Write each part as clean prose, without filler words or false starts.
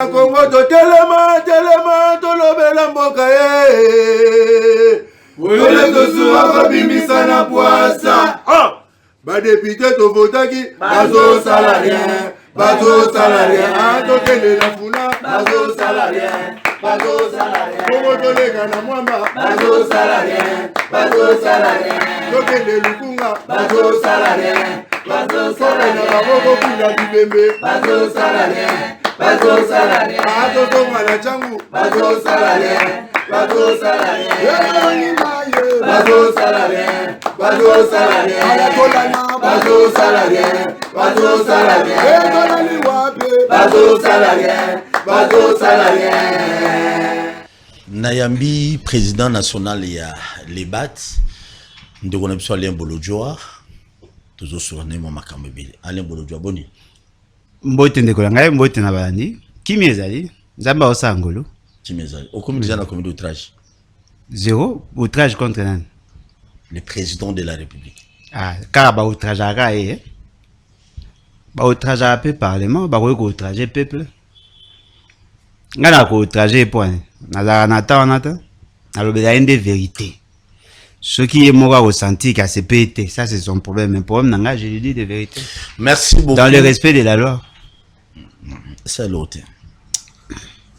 Congo to telema to lobela mboka Ole to suwa kabimisa na poasa. Ba député to votaki bazo salarien. To kende na funa bazo salarien. Congo to lega na mwamba bazo salarien. To kende lukunga bazo salarien. Na baboko kula bibembe bazo salarien. Tonga na changu bazo salarien. Nayambi, président national ya Lebat, ndeko na biso Alain Bolodjoa, toujours sur mon makamobile. Alain Bolodjoa boni. Mbote ndeko na ngai mbote na balandi. Kimi ezali? Nzamba osangolo. Kimi ezali? Okomi déjà na combien d'outrage? 0 outrage contre nani? Le président de la République. Ah, car ba outrage aka ba outrage à peu parlement, ba ko outrage peuple. Ngana ko outrage point. Na nata. Alobela inde vérité. Ce qui est mort ressenti qu'à se péter, ça c'est son problème. Mais problème nanga, je lui dis de vérité. Merci beaucoup. Dans le respect de la loi. C'est l'autre.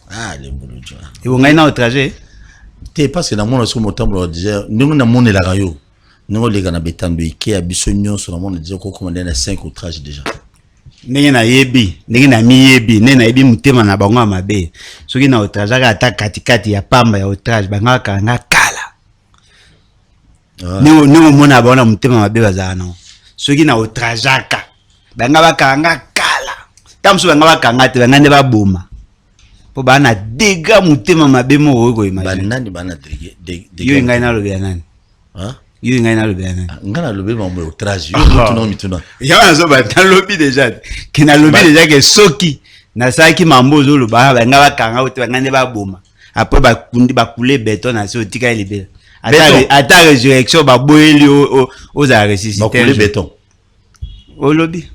Ah, les Bolodjoa. Et vous avez outragé? T'es parce que dans mon asso motambo disait nous na mon la rayo. Nous les gars na betambe qui a bisogno sur le monde disait ko commander na 5 outrages déjà. Ndenge na yebi, ndenge na miyebi, ndenge na yebi mutema na bango mabe. Soki na outrage ata katikati ya pamba ya outrage banga kanga kala. Nous mona bona mutema mabe bazana. Soki na outrage aka banga bakanga kala. Tamso banga bakanga te banga ne baboma. Po bana dega mutema mabe mo ko imagine. Banani bana dega. Yo ngai na lobe nani? Hein? Yo ngai na lobe nani? Ngana lobe mo outrage. Yo mituna. Ya nazo ba tan lobi déjà. Ki na lobi déjà que soki na saki mambo zo loba banga bakanga ote banga ne baboma. Après ba kundi ba couler béton na so tika libé. Ata résurrection ba boyeli aux ressusciter. Ba couler béton. Au lobby.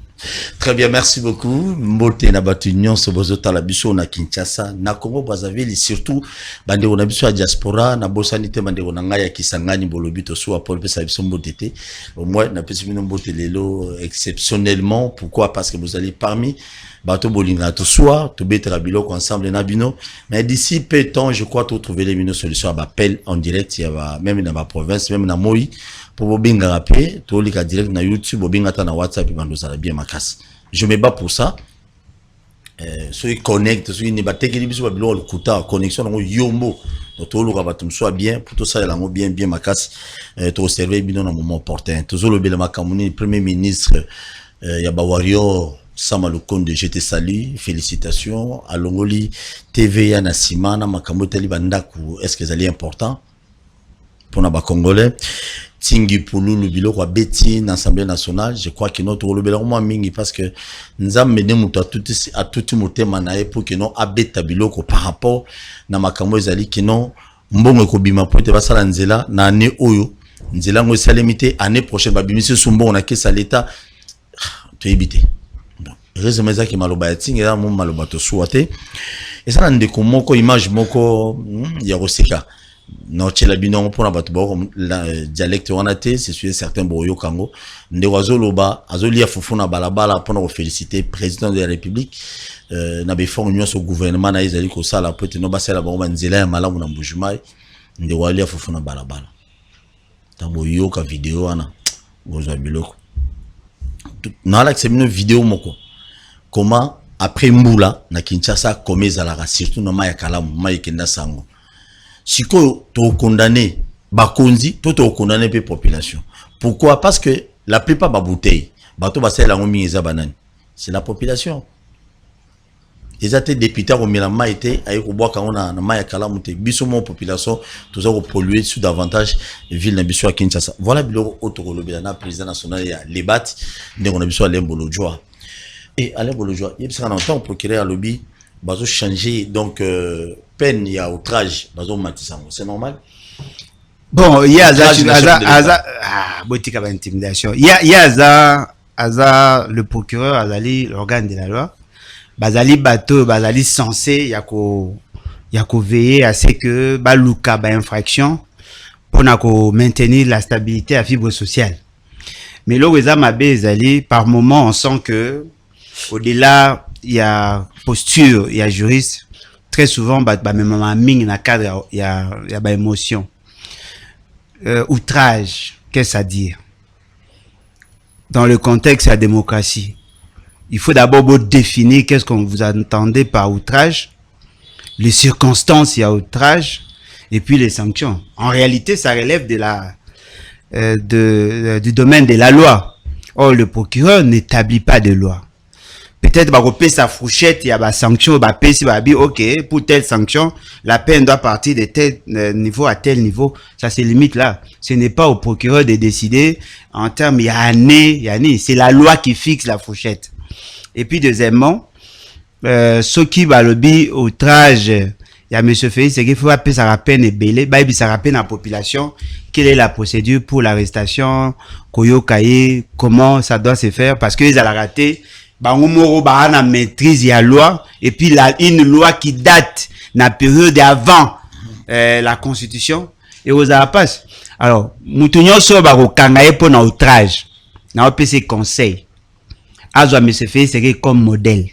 Très bien, merci beaucoup. Mbote na batu nyonso bozota la biso na Kinshasa, na Congo Brazzaville surtout bande on a biso a diaspora na bosanité bande on nga ya Kisangani bolobi to so Paul pesa biso mbotete. Au moins na pesi bino mbote lelo exceptionnellement. Pourquoi? Parce que vous allez parmi bato bolinga to soir to betera biloko ensemble na bino. Mais d'ici peu de temps, je crois to trouver les minutes solutions à appel en direct, il y a même dans ma province, même na Moi. Pour bobinga rapé, to lika direct na YouTube, bobinga ta na WhatsApp, bando ça bien ma casse. Je me bats pour ça. Ceux qui connectent, ceux qui ne battent que les bisous babylon le kuta connexion dans yombo. Donc tout le rabatum soit bien, pour tout ça il a bien ma casse. To observer bien dans un moment opportun. Toujours le bel makamuni, premier ministre Yabawario Sama Lukonde, je te salue, félicitations. À Longoli TVA na Simana makamote libandaku, est-ce que c'est important pour na ba Congolais? Tingi Pouloulou biloko wa beti na Assemblée nationale, je crois que notre olobela moi mingi parce que nzambe ne muto à tout motema na pour que non abeta biloko par rapport na makambo ezali que non mbongo ko bima pote basala nzela na année oyo nzela ngo salemité année prochaine ba bimisi sumbo na kesa l'état to ebité. Bon, heureusement ça qui maloba ya tingi là mon maloba to souhaité et ça ndeko moko image moko ya Roseka. Non, chez la binon pour la dialecte wanaté, c'est sûr certains boyo kango. Ndewazo loba, azolia fufuna balabala pour nous féliciter président de la République. Na befon union sur gouvernement na izali ko sala peut no basela ba nzela ya malamu na mbujumai. Ndewalia fufuna balabala. Taboyo ka vidéo ana. Gozo biloko. Na la c'est une vidéo moko. Comment après Mbula na Kinshasa komeza la surtout na maya kalamu maya kenda sango. Si tu condamné bakonzi, tu condamné la population. Pourquoi? Parce que la plupart des bouteilles, c'est la population. Les autres députés ont mis la main été avec bois quand on a main à calamite. Bisous population, tous ont pollué sous davantage ville n'abissou à Kinshasa. Voilà le autre le président national ya Lebat, on a besoin Alain Bolodjoa. Et Alain Bolodjoa, il y a un temps procureur à lobby, bazo changer donc peine il y a outrage bazo matisango, c'est normal. Bon, il y a intimidation. Il y a le procureur Azali, l'organe de la loi. bazali bateau, bazali censé yako veiller à ce que baluka ba infraction pour maintenir la stabilité à fibre sociale. Mais là, par moment, on sent que au-delà, il y a posture, il y a juriste. Très souvent, même dans cadre, il y a émotion. Outrage, qu'est-ce à dire? Dans le contexte de la démocratie, il faut d'abord définir qu'est-ce qu'on vous entendez par outrage, les circonstances, il y a outrage, et puis les sanctions. En réalité, ça relève de du domaine de la loi. Or, le procureur n'établit pas de loi. Peut-être que sa fourchette, il y a des sanctions, ok, pour telle sanction, la peine doit partir de tel niveau à tel niveau. Ça, c'est limite là. Ce n'est pas au procureur de décider en termes, il y a année, c'est la loi qui fixe la fourchette. Et puis, deuxièmement, ceux qui va lobby outrage, il y a M. Félix, c'est qu'il faut appeler ça peine et belé, ça rappelle à la population quelle est la procédure pour l'arrestation, comment ça doit se faire, parce qu'ils ont raté, na maîtrise la loi, et puis une loi qui date na période avant la constitution, et aux passe. Alors, moutounyon so baro kangaye pour na outrage, na opc conseil, azo M. Félix, c'est comme modèle.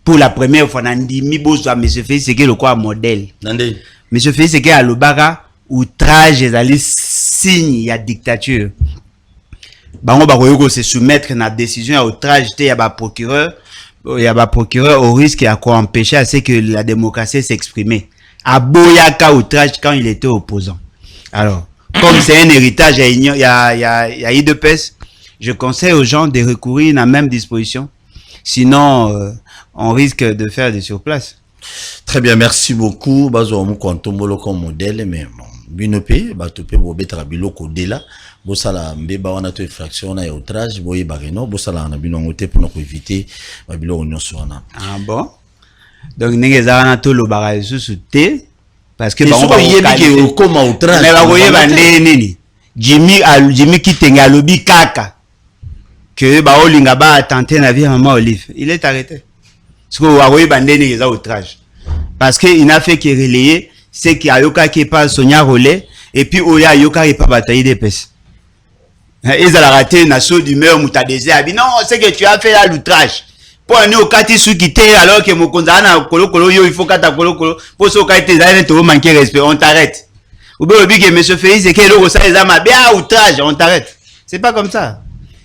Pour la première fois, Nandimi Bozo M. Félix, c'est le quoi modèle. M. Félix, c'est à l'Obara, outrage, les signes, il y a dictature. Bango Baroyogo se soumettre à la décision à outrage, il y a procureur au risque à quoi empêcher à ce que la démocratie s'exprime. À Boyaka outrage quand il était opposant. Alors, comme c'est un héritage, il y a IDPS, je conseille aux gens de recourir à la même disposition. Sinon, on risque de faire des surplaces. Très bien, merci beaucoup. Bazo on compte comme modèle, mais bon, binope, batope bobetra biloko dela, bosala mbeba wana to infraction na outrage, boye bareno, bosala na binongote pour nous éviter babiloko nyonso wana. Ah bon? Donc n'engeza na to lo bara sous té parce que bon ba yebi ke comme outrage. Mais ba boye ba nini? Jimmy Kitenga lobi kaka. Que ba olinga ba tenter na vie maman Olive. Il est arrêté. Parce qu'il n'a fait que relayer c'est qu'il y a yoka qui pas Sonia Rollet et puis Oya yoka qui pas bataille des pes. Ils ont raté na saut d'humeur moutadésé non c'est que tu as fait là l'outrage. Pour un au kati sou quitter alors que mon konzana kolo kolo yo il faut kata kolo kolo pour ce kati zaine to manquer respect on t'arrête. Ou bien que monsieur Félix c'est que le ça les ama bien outrage on t'arrête. C'est pas comme ça.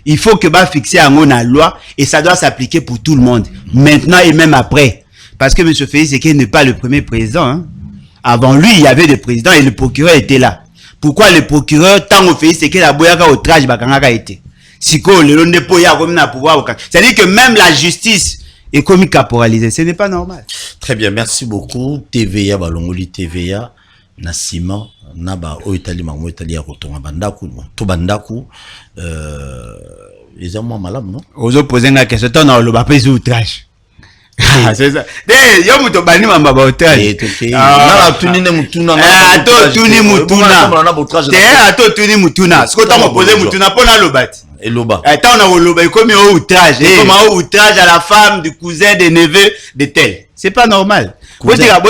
Il faut que va fixer en la loi et ça doit s'appliquer pour tout le monde. Maintenant et même après. Parce que M. Félix Sekei n'est pas le premier président. Hein. Avant lui, il y avait des présidents et le procureur était là. Pourquoi le procureur, tant au Félix Sekei, la boyaka au outrage, bakangaka était. Siko, le long de poya, comme na pouvoir. C'est-à-dire que même la justice est comme caporalisée. Ce n'est pas normal. Très bien, merci beaucoup. TVA, Balongoli TVA, Nassima. Naba o Italie ma Italie ya kotonga bandaku to bandaku les amants malam non ozo poser nga question ton na lo ba pesi outrage c'est ça de yo muto bani mamba ba outrage na tuni ne mutuna to tuni mutuna to tuni mutuna ce que tu m'as posé mutuna pour na lo bati eloba attends na loba comme outrage comme outrage à la femme du cousin des neveux de tel c'est pas normal faut dire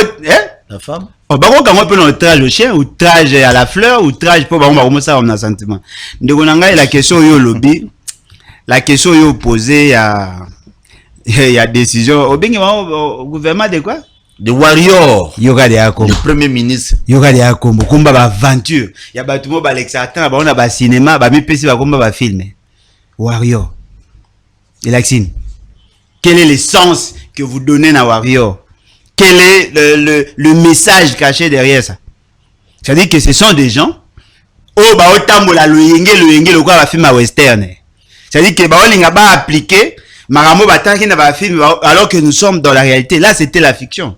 la femme. Oh, bah, quand on peut outrage au chien, outrage à la fleur, outrage pour bah, ça, on a sentiment. Donc, on a la question yo lobby, la question yo posée à décision. Au gouvernement de quoi? De warrior. Yoga de Akombo. Le premier ministre. Yoga de Akombo. Kumba ba aventure. Ya ba tout le monde ba l'exatant, ba on a ba cinéma, ba mi pesi ba kumba ba film. Warrior. Et Laxine. Quel est le sens que vous donnez à warrior? Quel est le message caché derrière ça? C'est-à-dire que ce sont des gens oh bah autant la le yenge le quoi va film à western. C'est-à-dire que bah on n'a pas appliqué maramo bataki na ba film alors que nous sommes dans la réalité. Là c'était la fiction.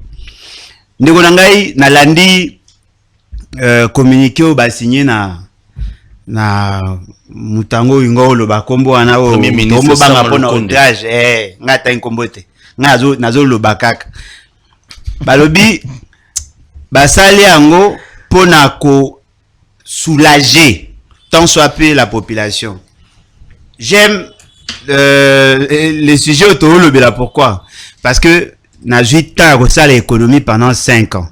Ndeko nangai na landi communiqué au ba signé na mutango ingo lo ba kombo ana o kombo banga pona outrage ngata inkombote nazo lo bakaka balobi basali yango pona ko soulager tant soit peu la population. J'aime les sujets autour le bela pourquoi parce que na 8 ans à l'économie pendant 5 ans.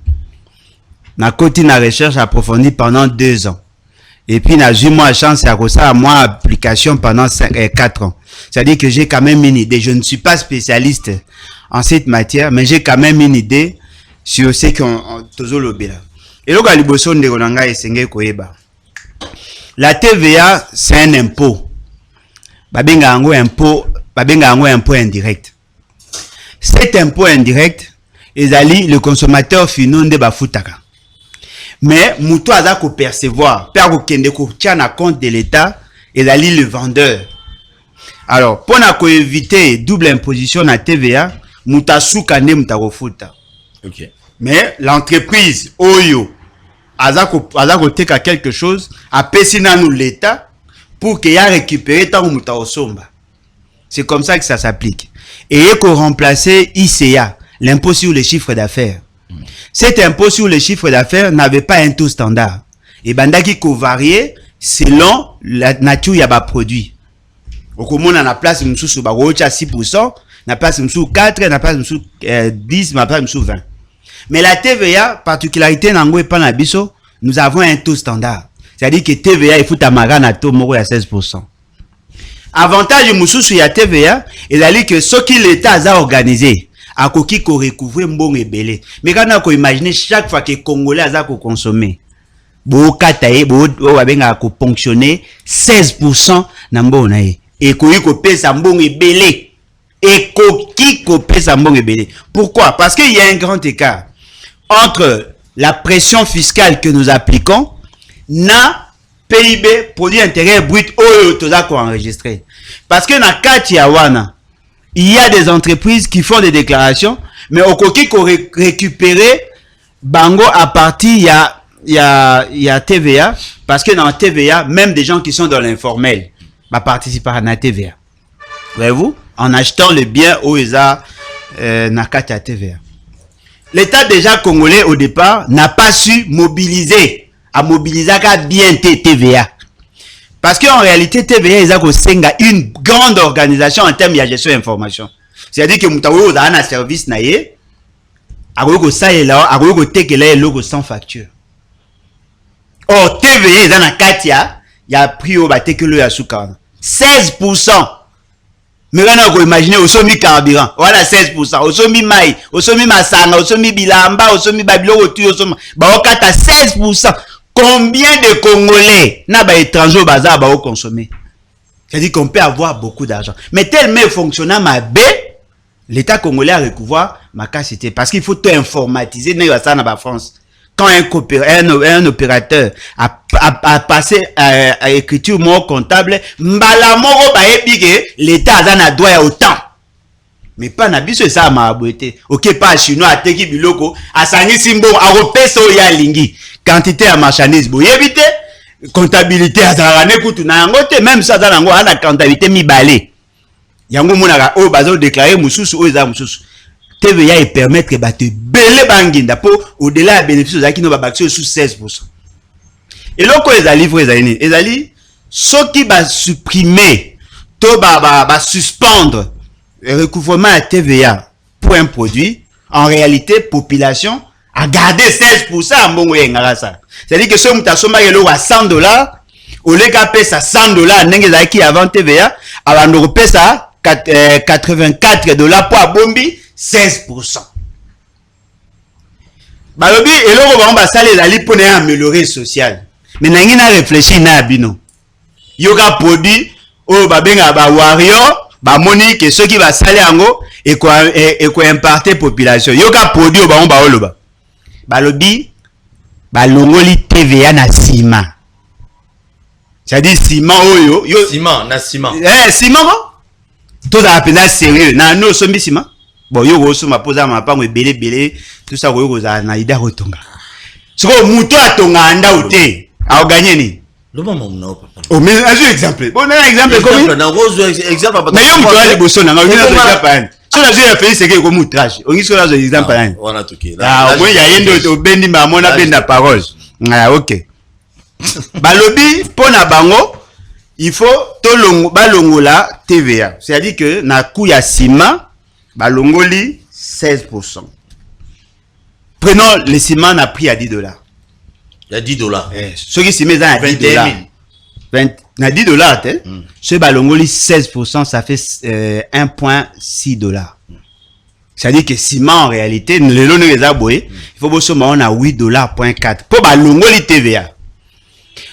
Na côté na recherche approfondie pendant 2 ans. Et puis na eu moi chance à ça moi application pendant 4 ans. C'est-à-dire que j'ai quand même une idée. Je ne suis pas spécialiste en cette matière, mais j'ai quand même une idée sur ce qu'on toujours le là. Et là liboso ndeko nanga esenge koyeba. La TVA c'est un impôt. Babenga ngo impôt indirect. Cet impôt indirect ezali le consommateur final nde bafutaka. Mais muto aza ko percevoir, per ko kende ko tia na compte de l'État ezali le vendeur. Alors, pour éviter double imposition à TVA, muta suka nde muta ko futa. OK. Mais l'entreprise oyo aza ko teka quelque chose a pesina nous l'État pour qu'il y a récupéré tant muta osomba. C'est comme ça que ça s'applique. Et il faut remplacer ICA, l'impôt sur les chiffres d'affaires. Cet impôt sur les chiffres d'affaires n'avait pas un taux standard. Et bandaki ko varier selon la nature ya ba produit. Okomona na place msusu ba rocha 6%, na place msusu 4, na place msusu 10, na place msusu 20. Mais la TVA, particularité nango et pas na biso, nous avons un taux standard. C'est-à-dire que TVA il faut tamara na taux moko ya 16%. Avantage mususu ya TVA, ezali que ce qui l'État a organisé, a koki ko recouvrer mbongo ebele. Mais quand on imagine chaque fois que Congolais a ko consommer, bo kataye bo babenga ko ponctionner 16% na mbongo na ye. Et koki ko pesa mbongo ebele. Et koki ko pesa mbongo ebele. Pourquoi? Parce qu'il y a un grand écart entre la pression fiscale que nous appliquons na PIB, produit intérieur brut, enregistré. Parce que dans Katiawana, il y a des entreprises qui font des déclarations, mais au coquille qu'on récupérer bango à partir il y a TVA, parce que dans TVA, même des gens qui sont dans l'informel, participent à la TVA. Voyez-vous? En achetant le bien au ESA, na Katia TVA. L'État déjà congolais au départ n'a pas su mobiliser bien TVA. Parce qu'en réalité, TVA est une grande organisation en termes de gestion d'information. C'est-à-dire que nous avons un service naïe, sans facture. Or, TVA est dans Katia, il y a pris au bâté que le 16%. Mais on a imaginé au somi carburant, voilà 16%, au somi maï, au somi masanga, au somi bilamba, au somi babilo, au somi, à 16%. Combien de Congolais n'a pas étranger au bazar à consommer? C'est-à-dire qu'on peut avoir beaucoup d'argent. Mais tellement fonctionnant ma B, l'État congolais a recouvert ma capacité. Parce qu'il faut tout informatiser dans France. Quand un opérateur a passé à écriture mot comptable, l'État a droit à autant. Mais pas nabiso ça m'a abouté. Ok, pas chinois à teki biloko, à sangi simbo, à repeso ya lingi. Quantité à marchandise, bon, éviter comptabilité à Zarane Koutou, même ça, dans la comptabilité mi balé. Yango Mounara, oh, bazo déclaré Moussous, oh, Eza Moussous. TVA et permettre que te belé banginda pour au-delà des bénéfices qui n'ont pas sous 16%. Et là, quand ils ont livré, ils ont dit, ceux qui va supprimer, tout va suspendre le recouvrement à TVA pour un produit, en réalité, population, a gardé 16% à mon ça. C'est-à-dire que si on a sommé à $100, au lieu qu'à payer ça $100, qui avant TVA, alors on paye ça $84 pour Bombi, 16%. Balobi, et là, on va saler la ligne pour améliorer le social. Mais n'a rien à réfléchir na bino. Yoga produit, oh, babenga ba warrior, ba monique, ceux qui va saler en haut, et quoi imparter population. Yoga produit, on va oloba. Balobi, balongoli TVA na ciment. C'est-à-dire ciment oyo, yo ciment na ciment. Ciment tout ça appelle sérieux. Na no sombi ciment. Bon yo go soma posa ma pango belé tout ça go za na ida rotonga. Soko muto atonga anda uté. A gagner ni. Le maman non papa. Oh mais un exemple. Bon un exemple comme exemple na rose exemple papa. Mais yo muto ali boso na ngoni na exemple. So la j'ai fait c'est que comme outrage. On dit sur la exemple là. On a tout qui. Ah moi il y a yendo to bendi ma mona benda parole. Ah OK. Balobi pona bango il faut to balongola TVA. C'est-à-dire que na coup ya ciment balongoli 16%. Prenons le ciment à prix à $10. Il y a $10. Ceux qui se mettent à $10. Na $10, ceux balongoli 16%, ça fait $1.6. C'est-à-dire que ciment en réalité, le lot les aboyés, il faut que on a $8.4 pour balongoli TVA.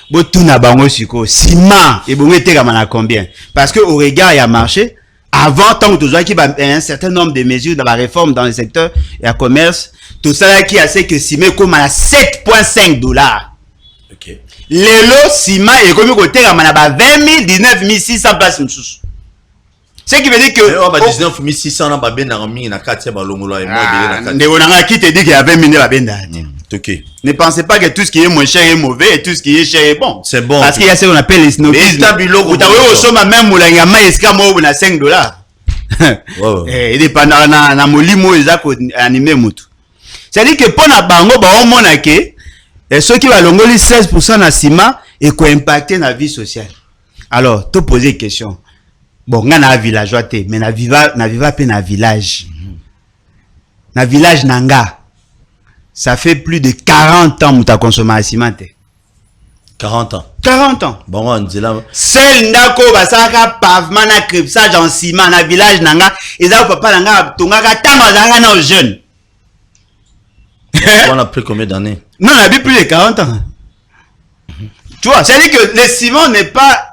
Bon tout na bango siko ciment et bon était comme à combien? Parce que au regard il y a marché avant tant que tu qui un certain nombre de mesures dans la réforme dans le secteur et le commerce, tout ça qui a fait que ciment comme à $7.5. OK. Les lots ciment et comme côté comme à 20 000 19 600 places. Ce qui veut dire que 19 600 na babé na mi na katia balongolo et moi qui te dit qu'il y a 20 000 babenda. OK. Ne pensez pas que tout ce qui est moins cher est mauvais et tout ce qui est cher est bon. C'est bon. Parce qu'il y a ce qu'on appelle les snobisme. Vous avez au somme même où il y a $5. Ouais. Et dépendant na molimo ezako animé mutu. C'est-à-dire que pour na bango ba on mona ke ceux qui va longoli 16% na ciment et quoi impacter na vie sociale. Alors, te poser une question. Bon, on a un villageois, mais na viva pe na village. Na village nanga. Ça fait plus de 40 ans que tu as consommé à ciment. 40 ans. 40 ans. Bon, on dit là. Seul ndako basaka pavement na crépsage en ciment na village nanga. Et ça papa nanga tongaka tanga zanga na jeune. On a pris combien d'années? Non, on a vu plus de 40 ans. Tu vois, c'est-à-dire que le ciment n'est pas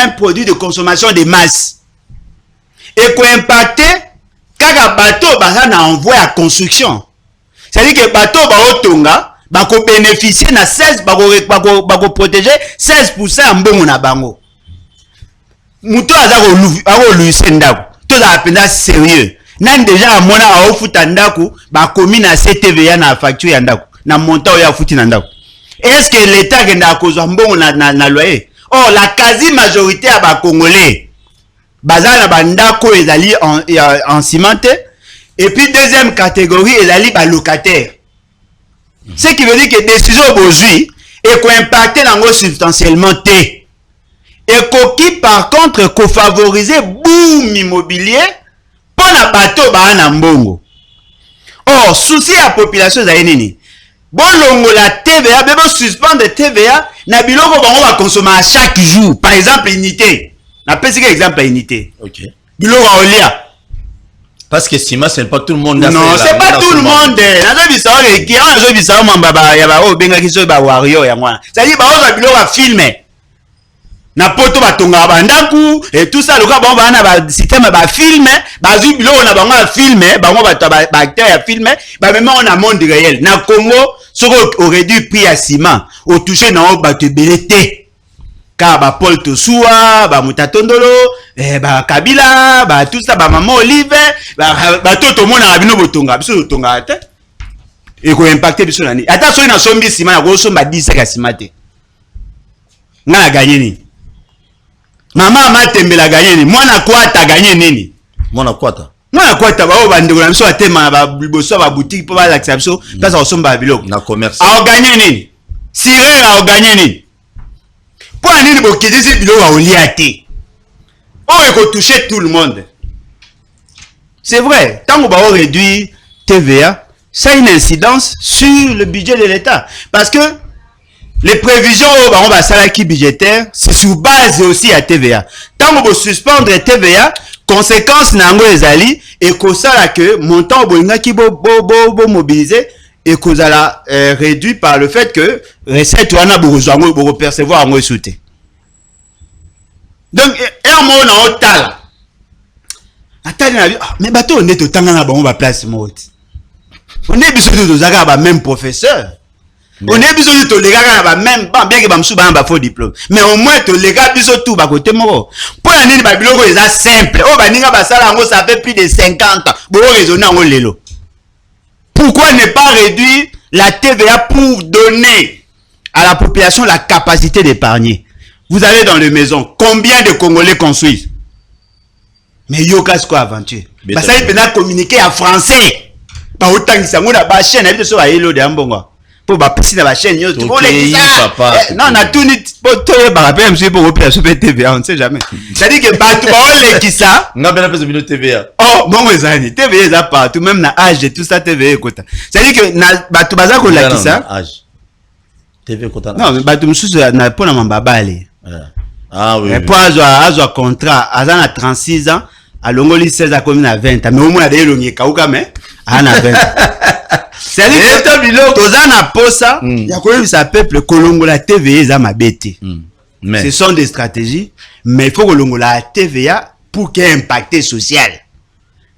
un produit de consommation de masse. Et quoi impacter quand bateau basana envoie à construction. C'est-à-dire que bateau ba otonga ba ko bénéficier na 16 ba ko protéger 16% mbongo na bango. Muto azako luise ndako. To za penda sérieux. Nan déjà amona a ofuta ndako ba komi na CTVA na facture ya ndako na montant ya futi na ndako. Est-ce que l'État genda kozwa mbongo na loyer? Oh, la quasi majorité à ba congolais bazana bandako ezali en cimenté. Et puis deuxième catégorie ezali ba locataire. Ce qui veut dire que décision aujourd'hui et ko impacter nango substantiellement té. Et qui par contre ko favoriser boom immobilier pour na bateau ba na mbongo. Or souci à population za nini? Bon longo la TVA, bebo suspendre TVA na biloko bango va consommer à chaque jour. Par exemple unité. Na pesi que exemple unité. OK. Biloko olia. Parce que ciment c'est pas tout le monde. Non, c'est pas tout le monde. Nazo bisao qui a zo bisao mamba ya ba o benga kiso ba wario ya mwana. Ça dit ba o biloko va filmer. Na poto batonga bandaku et tout ça le cas bon bana ba système ba filmer ba zu biloko na bango filmer bango ba acteur ya filmer ba même on a monde réel na Congo soko aurait dû prix à ciment au toucher na o ba te belete ka ba Paul Tosua ba Mutatondolo ba Kabila ba tout ça ba maman Olive ba toto mona na bino botonga biso tonga te et ko impacter biso nani ata so na sombi ciment ya ko somba 10 ka ciment te nga gagné ni Maman m'a tembela gagné ni mwana kwata gagné nini mwana kwata ba o bandeko na biso atema ba liboso ba boutique po ba lakisa biso place osomba biloko na commerce a gagné nini sirera a gagné nini po nini bokidisi biloko olia te o eko toucher tout le monde. C'est vrai tant que ba o réduit TVA ça a une incidence sur le budget de l'État parce que les prévisions on va salaki budgétaire c'est sur base aussi à TVA. Tant que vous suspendre TVA, conséquence nango ezali et que ça que montant boinga qui bo mobiliser et que ça réduit par le fait que recette wana bo percevoir en souté. Donc un mot na otala. Atali na mais bateau on est au tanga na bon ba place mot. On est biso de zaka ba même professeur. On est besoin de les gars même pas bien que bamsou ba faux diplôme mais au moins to les gars biso tout ba côté moko pour la nini ba biloko eza simple oh ba ninga ba sala ngo ça fait plus de 50 ans bo raisonner ngo lelo. Pourquoi ne pas réduire la TVA pour donner à la population la capacité d'épargner? Vous allez dans les maisons, combien de Congolais construisent? Mais yo casse quoi aventure ba ça il peut communiquer en français ba otangisa ngo na ba chaîne habite so ba hello de ambongo. pour ba pesi na ba chaîne yo tout papa non na tout ni pour toi ba rappel monsieur pour opérer sur TVA on ne sait jamais ça dit que ba tout ba on qui ça ngabela pesa bino TVA oh bon ezani TVA za partout même na âge tout ça TVA écoute ça dit que na ba tout baza ko la qui ça âge TV kota non mais ba tout mususu na pona mambabale ah oui pour azwa contrat azana 36 ans alongoli 16 a comme na 20 mais au moins de longi kauka mais ana 20 c'est dire toza na posa ya koyebisa peuple kolongola TVA za mabete mais ce sont des stratégies mais il faut kolongola TVA pour qu'il y ait impact social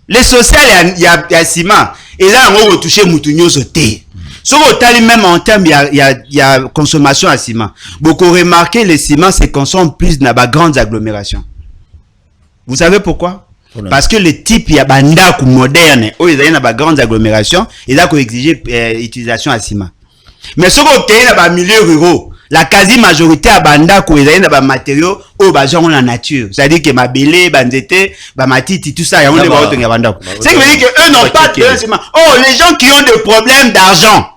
les social ya ciment et là on va toucher mutu nyonso te so tali même en termes il y a consommation à ciment beaucoup remarqué les ciments se consomment plus dans les grandes agglomérations vous savez pourquoi? Parce que le type ya banda moderne où ils ont dans grandes agglomérations ils ont exigé utilisation à ciment mais ce qu'on obtient dans les milieux ruraux la quasi majorité à banda ils ont dans les matériaux au genre la nature c'est à dire que ma belé banzete ba matiti tout ça y a on est pas autant banda c'est que veut dire que eux n'ont pas de ciment oh les gens qui ont des problèmes d'argent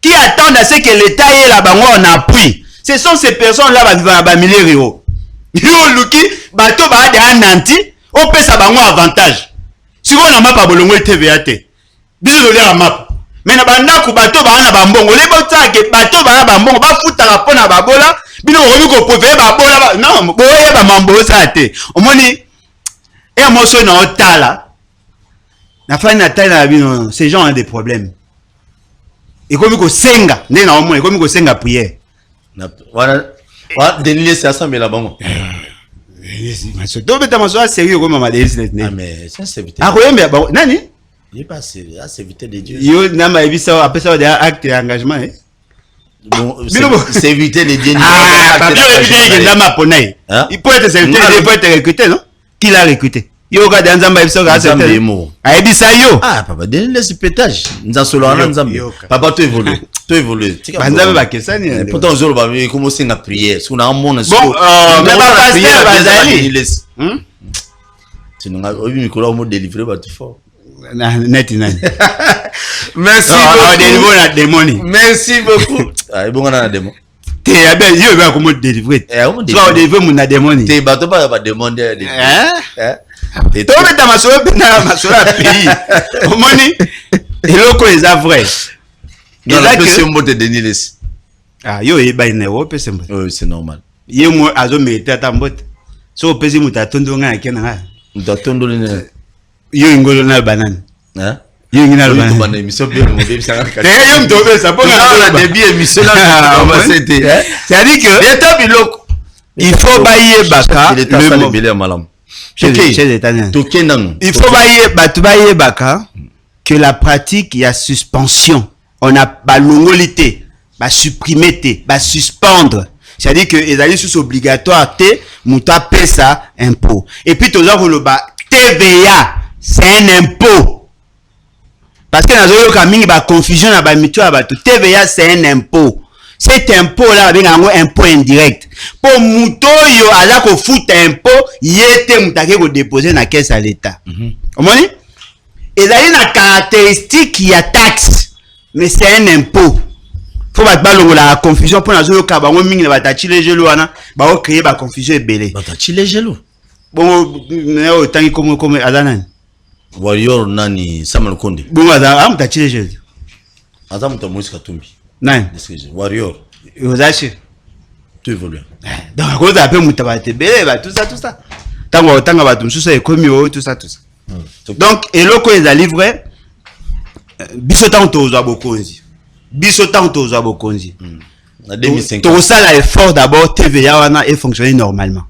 qui attendent à ce que l'État ait là bas en appui ce sont ces personnes là vivant dans les milieux ruraux yo luki bato ba de nanti on peut ça bango avantage si on a map à bolongo TVA te biso le la map mais na banda ku bato ba na bambongo le bota ke bato ba bambongo ba futa la pona ba bola bino robi ko profiter ba bola non boye ba mambo ça te omoni et moi so na otala na fa na tala na bino ces gens ont des problèmes et comme ko senga ndé na omoni comme ko senga prière na voilà Denis c'est ça mais là bango donc mais sérieux comme maman ah mais ça c'est vite ah mais nani il est pas sérieux c'est vite de Dieu yo na ma ebisa après ça des actes d'engagement bon c'est éviter les Dieu ah pas éviter que ndama ponai il peut être serviteur il peut être recruté non qui l'a recruté yo ka dans nzamba ebisa ka c'est ah ebisa yo ah papa Denis laisse pétage nzasolo ana nzambe papa tu évolues banzabe bakesani pourtant ozolo ba commencer à prière si on a un monde bon mais pas pasteur bazali sinon obi mikolo mo délivrer ba tout fort net nani merci beaucoup merci beaucoup ah bon on a démon te abe yo ba ko mo délivrer on délivrer mon na démon te bato ba demander te to beta masolo na masolo pays omoni eloko eza vrai non la question mot de Denis ah yo e ba ine wo pese mbo oui c'est normal ye mo azo mete atambote so pese mutatondo nga kena nga mutatondo ne yo ingolo na banane yo ngina le banane bana émission bien mo bien ça te yo mtobe ça pour la début émission là on va c'était c'est à dire que l'état biloko il faut bailler baka le mobile malam chez les Italiens il faut bailler baka que la pratique il y a suspension on a balongolité ba supprimer té ba suspendre c'est à dire que les alliés sont obligatoires té muta pesa impôt et puis toujours le ba TVA c'est un impôt parce que nazo yoka mingi ba confusion na ba mito ba TVA c'est un impôt cet impôt là avec un impôt indirect pour muto yo ala ko fout impôt yete mutake ko déposer na caisse à l'état omoni et là une caractéristique il y a taxe mais c'est un impôt faut pas la confusion pour nazo yoka bango mingi na batachi les jelo wana ba o créer ba confusion ebele batachi les jelo bon no tangi comme azana warrior nani Samuel Konde bon azana mutachi les jelo azam to Moïse Katumbi nani warrior ozashi tu évolues donc ko za pe mutabate bele ba tout ça tango tanga ba tumsusa ekomi o tout ça donc eloko ezali vrai biso tant tozwa bokonzi biso tant tozwa bokonzi na 2005 to ça là effort d'abord TVA wana et fonctionner normalement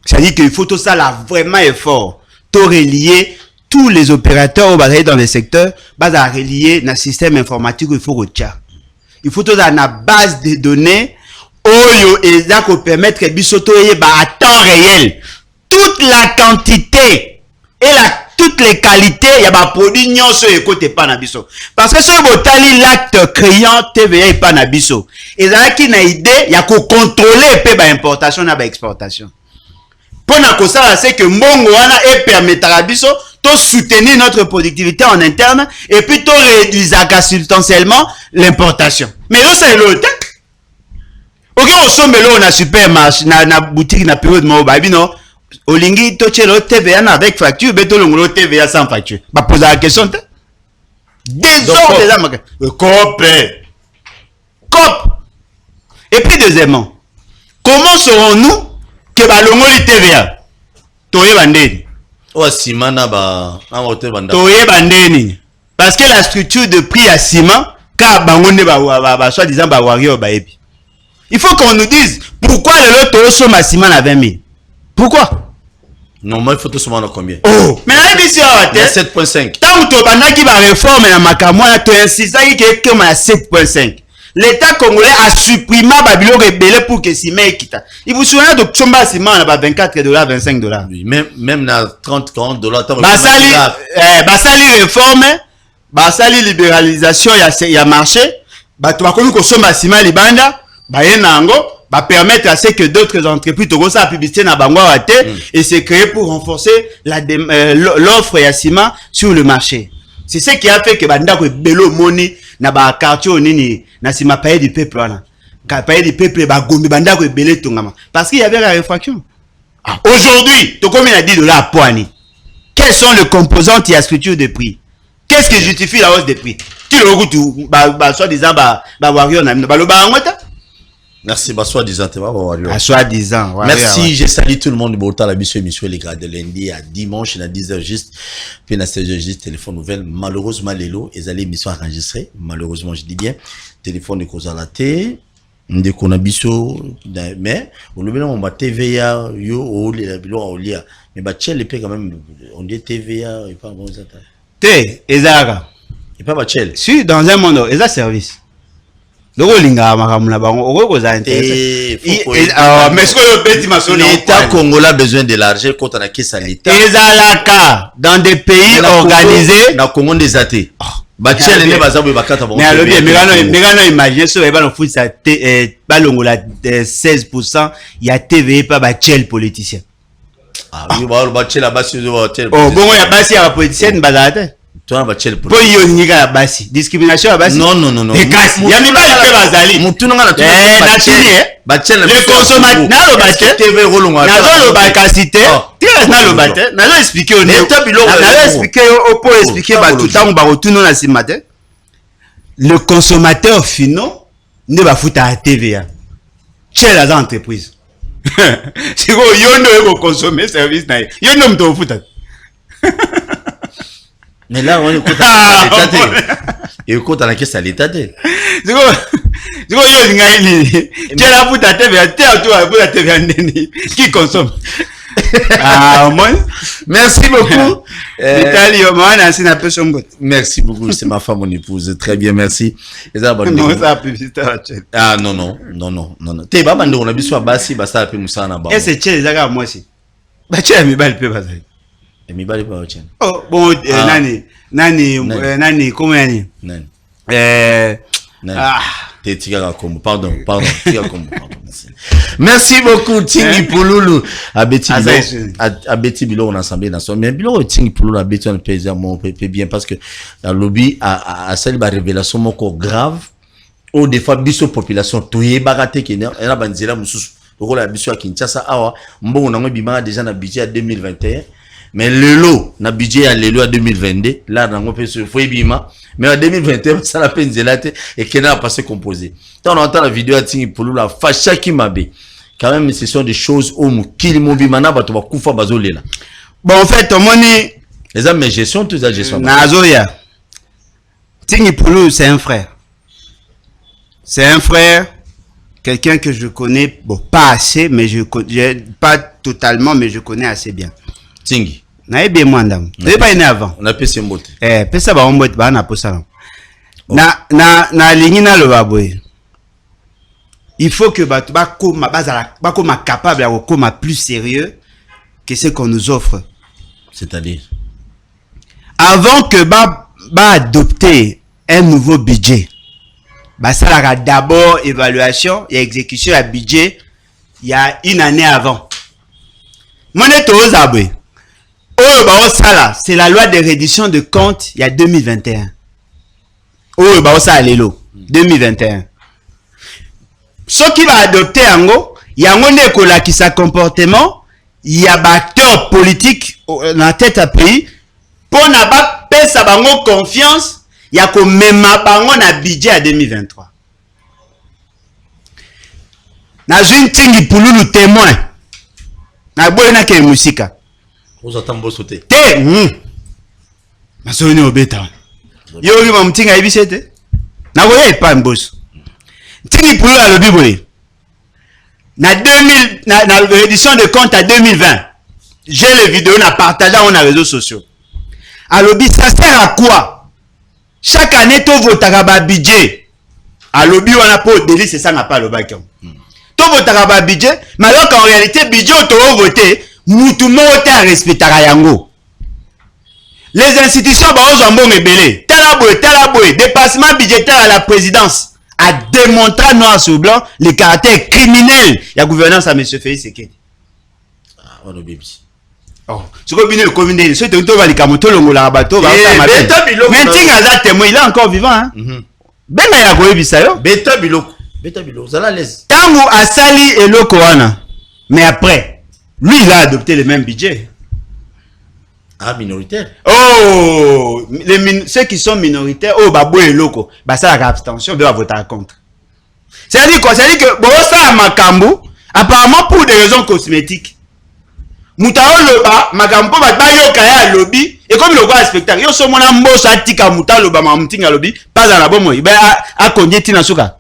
c'est à dire qu'il faut tout ça là vraiment effort to relier tous les opérateurs au bazali dans les secteurs baza relier na système informatique il faut retia il faut tout ça na base de données oyo eza ko permettre biso to yeba à temps réel toute la quantité et toutes les qualités il y a ba produit nyonso ekote pa na biso parce que so botali l'acte créant TVA pa na biso ezalaki na idée ya ko contrôler pe ba importation na ba exportation pona ko ça c'est que mbongo wana e permettra biso to soutenir notre productivité en interne et puis to réduire substantiellement l'importation. Mais là c'est l'autre. Ok, on sommet là on a supermarché na boutique na période mo ba bino olingi to chelo TVA avec facture beto longolo TVA sans facture. Ba poser la question désordre des âmes. Cop. Et puis deuxièmement, comment saurons-nous que ba longoli TVA toye bandeni? Oh simana ba amote banda. Toye bandeni. Parce que la structure de prix à ciment ka bangonde ba soi-disant ba warrior ba epi. Il faut qu'on nous dise pourquoi le lot toye so ciment à 20 000. Pourquoi? Non, moi il faut tout ce monde combien? Oh, mais là ici à 7.5. Tant que banda qui va réformer na makamwa to insista que ma 7.5. L'État congolais a supprimé Babylone rebelle pour que ciment quitte. Il vous souvenez de Chomba ciment à $24, $25. Oui, même na 30-40 $. Basali réforme, basali libéralisation il y a marché, bato bakomi ko somba ciment libanda, ba yenango, ba permettre à ce que d'autres entreprises to sa publicité na bango wate et c'est créé pour renforcer l'offre ya ciment sur le marché. C'est ce qui a fait que banda ko belo moni na ba quartier nini na sima paye du peuple là. Ka paye du peuple ba gombi banda ko belé tongama parce qu'il y avait la réfraction. Aujourd'hui, to combien a $10 poani. Quels sont les composants qui a structure de prix? Qu'est-ce qui justifie la hausse des prix? Tu le goûtes ba soi-disant ba warrior na ba lo ba ngota. Merci, bah, soi-disant, soi-disant. Merci, je salue tout le monde. Bon, la mission, les gars, de lundi à dimanche, à 10h juste, puis à 16h juste, téléphone nouvelle. Malheureusement, Lélo, ils allaient mission enregistrée. Malheureusement, je dis bien, téléphone de cause à la télé, de qu'on a biso, mais, on le met dans ma TVA, yo, au lia, mais bah, tchel, les quand même, on dit TVA, et pas bon, ça. Té, Ezara. Et pas bah, tchel. Si, dans un monde, Eza service. Donc, l'État congolais a besoin de l'argent quand on a qui ça l'État. Dans des pays organisés. Dans Congo des athées. Mais imagine ce que fout ça 16% il y a TV pas bachel politicien. Ah oui, bah bachel là-bas sur le hôtel. Oh bon, il y a pas si la politicienne bazate. Toi bachel pour yo nika la basi discrimination la basi non et kasi ya mi bali pe bazali mutu nga na tu bachel le consommateur na lo bachel TV rolonga na lo bakasité tire na lo bachel na lo expliquer au na lo expliquer au pour expliquer ba tout temps ba retourner na simate le consommateur final ne ba futa à TVA chez les entreprises si go yo no consommer service na yo no mto futa. Mais là, on écoute à l'État. Écoute à la caisse à l'État. C'est quoi, yo, n'gaini. Tu es là pour ta TVA, tu es là pour ta TVA, qui consomme. Ah, moi. Merci beaucoup. Merci beaucoup. C'est ma femme, mon épouse. Très bien, merci. Non, ça a publicité. Ah, non. T'es pas bandé, on a besoin de bassi, basta, un peu moussana. Et c'est chez les agars, moi aussi. Bah, tu as mis balle, peu basé. Oh bon, nani comment nani pardon. Merci beaucoup Tingi Pouloulou à Betty Bilo on assemblée nationale mais Bilo Tingi Pouloulou à Betty on peut mon peut bien parce que la lobby a celle ba révélation moko grave au des fois biso population toyé baraté qui na banzela mususu donc la biso à Kinshasa awa mbongo nango bima déjà na budget à 2021. Mais le lot, na budget à l'élo à 2022, là, on peut se faire bima. Mais en 2021, ça la peine zélate et qu'il n'a pas passé composé. Quand on entend la vidéo à Tingi Poulou, la facha qui m'a bé. Quand même, ce sont des choses où qui m'obimana, bah, tu vas koufa bazolé là. Bon, en fait, on moni. Les hommes, mais gestion, tout ça, gestion. Nazoya. Tingi Poulou, c'est un frère. C'est un frère, quelqu'un que je connais, bon, pas assez, mais pas totalement, mais je connais assez bien. Tingi. Na bien mandam. Tu pas né avant. On a payé mbote. Pesa ba mbote ba na posa. Na lingina le baboy. Il faut que ba koma capable à koma plus sérieux que ce qu'on nous offre. C'est-à-dire avant que ba adopter un nouveau budget. Ba ça la d'abord évaluation et exécution à budget il y a une année avant. Moneto zabwe. Oh, bah, ça, c'est la loi de reddition de comptes il y a 2021. Oh, bah, ça, l'élo. 2021. Ce qui va adopter Ango, il y a un école qui sa comportement, il y a des acteurs politiques dans la tête à pays, pour n'a pas payer sa confiance, il y a comme même un budget à 2023. Na une tingi pululu témoin. Na boy na ke musika. Vous attendez sauter. Te. Ma soni obeta. Yo ri ma mtinga ibisete. Na boye pa mboso. Tingi pululu à lobi boye. Na 2000 na l'édition de compte à 2020. J'ai les vidéos na partagé dans les réseaux sociaux. À lobi ça sert à quoi? Chaque année to votaka ba budget. À lobi on a pas délit c'est ça n'a pas le bac. Tout votre budget, mais alors qu'en réalité, budget auto voté, nous tout le monde a respecté Yango. Les institutions, ont bon rebellé. Talaboué, dépassement budgétaire à la présidence a démontré noir sur blanc le caractère criminel de la gouvernance à M. Félix Sekedi. Ah, on a bien. Oh, ce que le communauté, ce que tu vas les longola bateau, mais il est encore vivant, hein. Ben, il y a quoi, Bissayo? Beta Biloko. Beta Biloko, ça la laisse. Tango Asali et Lokoana. Mais après, lui, il a adopté le même budget. Ah, minoritaire. Oh, ceux qui sont minoritaires, oh, Babou et Loko, bah ça, la abstention, doit voter contre. C'est-à-dire quoi? C'est-à-dire que, bon, ça, Makambo, apparemment pour des raisons cosmétiques. Moutao Loba, Makambo, bah, yo kaya lobby, et comme le voit le spectacle, yo so mona mboso atika Moutao Loba, ma mtinga lobby, pas à la bombe, il a conduit Tina Souka.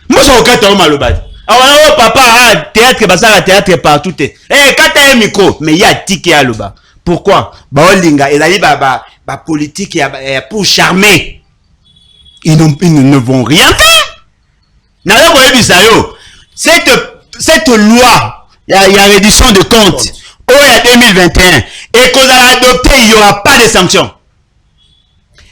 Moi, je suis au Malobad. Alors, papa, théâtre, basara, théâtre partout. Eh, quand tu as un micro, mais il y a ticket à l'oba. Pourquoi? Bah, Linga, il a dit, bah, politique, pour charmer. Ils ne vont rien faire. N'a pas vu ça, yo. Cette loi, il y a réduction de compte. Oh, il y a 2021. Et qu'on a adopté, il n'y aura pas de sanctions.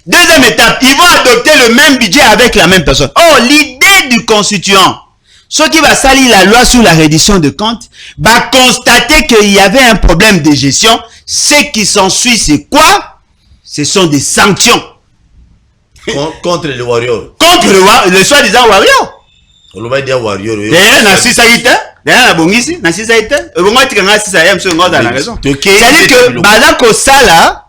Deuxième étape, ils vont adopter le même budget avec la même personne. Oh, l'idée du constituant, ce qui va salir la loi sur la reddition de comptes, va constater qu'il y avait un problème de gestion. Ce qui s'ensuit, c'est quoi? Ce sont des sanctions. Contre les warriors. Contre le soi-disant warrior. On va dire warrior. D'ailleurs, na sisaïta, d'ailleurs, na bongisi, na sisaïta, bongo tika sisaïta, monsieur Ngoza a la raison. C'est-à-dire que, bazako sala,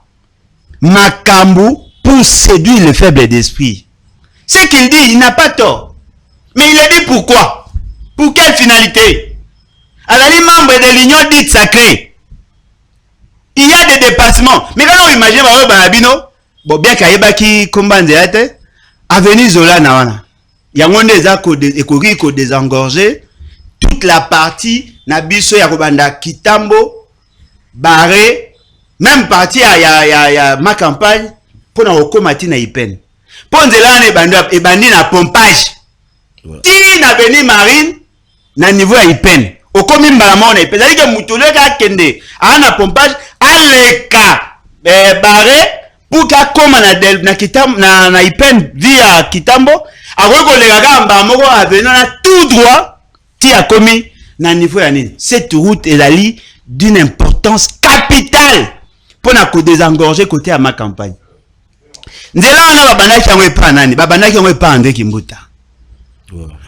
makambu, pour séduire le faible d'esprit. Ce qu'il dit, il n'a pas tort. Mais il a dit pourquoi? Pour quelle finalité? Alors, les membres de l'union dite sacrée, il y a des dépassements. Mais quand on imagine, bon, bien qu'il y ait qui combat avenue Zola Nawana, il y a un des ko désengorger toute la partie Nabiso Yakobanda Kitambo, Barré, même partie, il y a ma campagne. Pour na okomati na ipen. Pour nzelane bandi na pompage. Ti na beni marine na niveau ya ipen. Okomi mbala na ipen. C'est-à-dire que mutule ka kende ana pompage aleka barré pour ka koma na kitam na ipen via Kitambo. Akoko le gaga mbala moko avenir na tout droit ti akomi na niveau ya nini. Cette route est ali d'une importance capitale pour na ko désengorger côté à ma campagne. Nzela wana babandaki yango epa nani? Babandaki yango epa André Kimbuta.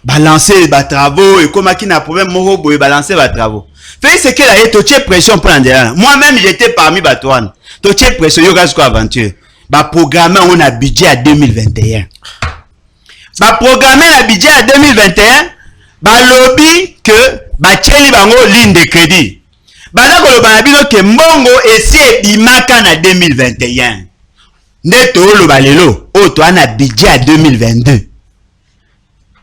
Balancer ba travaux et comme qui n'a problème moko boye balancer ba travaux. Fait ce qu'elle a été pression pour Nzela. Moi-même j'étais parmi Batouane. Toché pression yo gasko aventure. Ba programmer on a budget à 2021. Ba programmer la budget à 2021, ba lobby que ba tcheli bango ligne de crédit. Ba na ko ba bino ke mbongo esi bimaka na 2021. Neto lo balelo o to ana budget à 2022.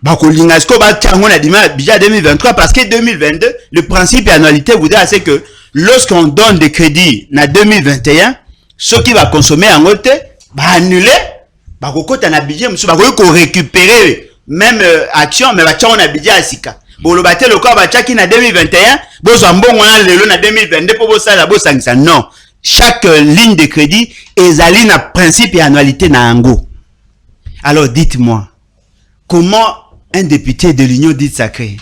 Bako lingasko ba tango na budget à 2023 parce que 2022 le principe et annualité voudrait c'est que lorsqu'on donne des crédits na 2021 ce qui va consommer en côté ba annuler bako kota na budget musu bako ko récupérer même action mais ba tango na budget à sika bo lo baté le ko ba tchaki na 2021 bo zo mbongo na lelo na 2022 pour bo sala bo sangisa non. Chaque ligne de crédit est allée na principe et annualité na ango. Alors dites-moi, comment un député de l'Union dite sacrée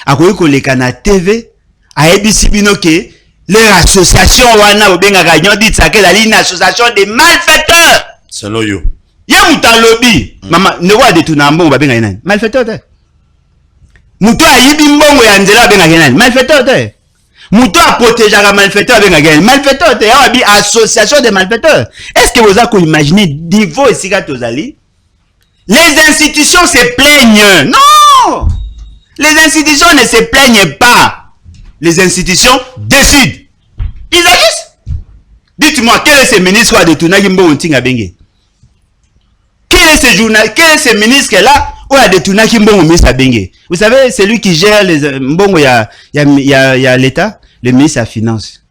a connu qu'on les canaux TV a ebisi binoke leur association wana obenga gagnon dit ça que une association de malfaiteurs. Selon yo. Ya muta lobby. Mama ne wa détourner mbongo babenga nani? Malfaiteur te. Muto ayibi mbongo ya nzela benga nani? Malfaiteur te. Muto a protéger la malfaiteur benga nani? Malfaiteur te. Ya bi association de malfaiteurs. Est-ce que vous avez imaginé niveau ici tozali? Les institutions se plaignent. Non! Les institutions ne se plaignent pas. Les institutions décident. Ils agissent. Dites-moi, quel est ce ministre qui a détourné Mbongo Ntinga Bengue? Quel est ce ministre-là qui a détourné Mbongo Misa Bengue? Vous savez, c'est lui qui gère les Mbongo, il y a l'État, le ministre de la Finance.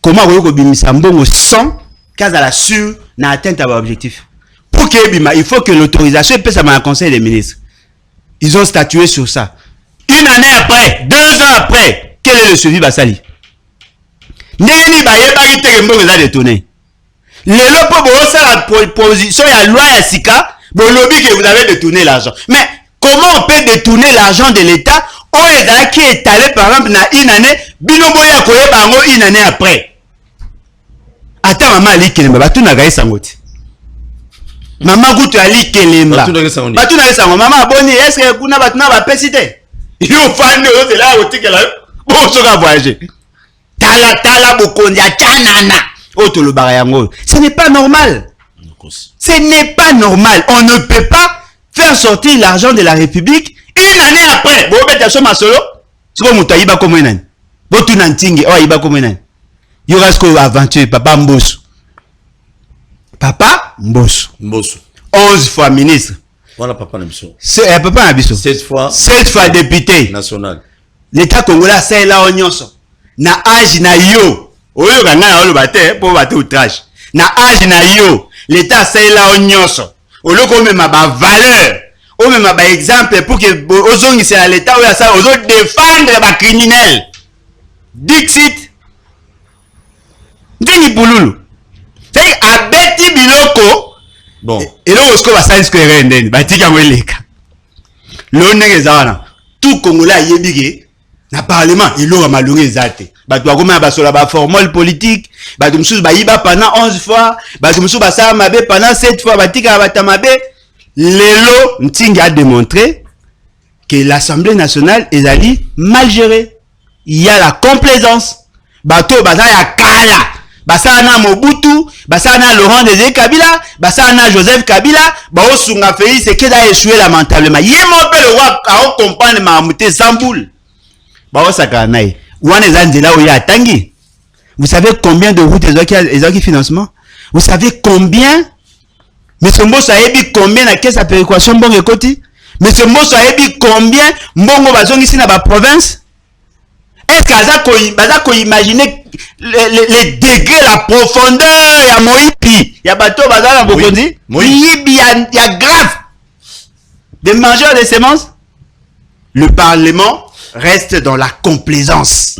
Comment vous avez Mbongo sans qu'à la sûre n'a atteint à l'objectif? Pour qu'il il faut que l'autorisation puisse avoir un conseil des ministres. Ils ont statué sur ça. Une année après, 2 ans après, quel est le suivi Basali? N'est-ce pas détourné. Les lopes ça la proposition la loi ya sika, bon lobby que vous avez détourné l'argent. Mais comment on peut détourner l'argent de l'État au État qui est allé par exemple dans une année, binombo ya koye bango une année après. Attends maman ali kelemba batu na gaï sangoti. Maman goûte ali kelemba. Batu na sango maman boni est-ce que kuna batu na ba pesite? Yo fan de là au ticket là. Bon soka voyager. Tala bokondi ya chanana. Ce n'est pas normal. Ce n'est pas normal. On ne peut pas faire sortir l'argent de la République une année après. Bon, ben, tu as solo. C'est comme tu as comme un bon, tu n'as pas comme un il reste que aventure. Papa Mbosso. Papa Mbosso. 11 fois ministre. Voilà, Papa Mbosso. C'est Papa Mbosso. 16 fois député. National. L'État congolais, c'est là, on na âge na yo. Oyo gana olo bate po bate outrage. Na âge na yo, l'État c'est là on nyonso. Olo ko mema ba valeur, o mema ba exemple pour que ozongi c'est à l'État oyo ça ozo défendre ba criminel. Dixit. Ndingi bululu. C'est abeti biloko. Bon. Et là osko ba science ko rendeni, batika weleka. Lo ndenge zawana. Tout Congolais yebige. Na parlement il aura malheureux ezate bato bakoma basola ba formule politique bato mususu bayiba pendant 11 fois bato mususu basala mabe pendant 7 fois batika batamabe lelo Ntingi a démontré que l'Assemblée nationale ezali mal gérée. Il y a la complaisance bato basala ya kala basala na Mobutu basala na Laurent Désiré Kabila basala na Joseph Kabila baosunga Félix Tshisekedi a échoué lamentablement yemo pe le roi a comprendre Mahamuté Zamboul. Vous savez combien de routes ils ont qui financement? Vous savez combien? Mais ce mot ça dit combien la caisse à péréquation bon écoti? Mais ce mot ça dit combien mbongo bazong ici dans la province? Est-ce que vous imaginez les degrés, la profondeur ya moipi ya bateau bazala bokondi? Il y a grave. Des mangeurs de semences? Le Parlement reste dans la complaisance.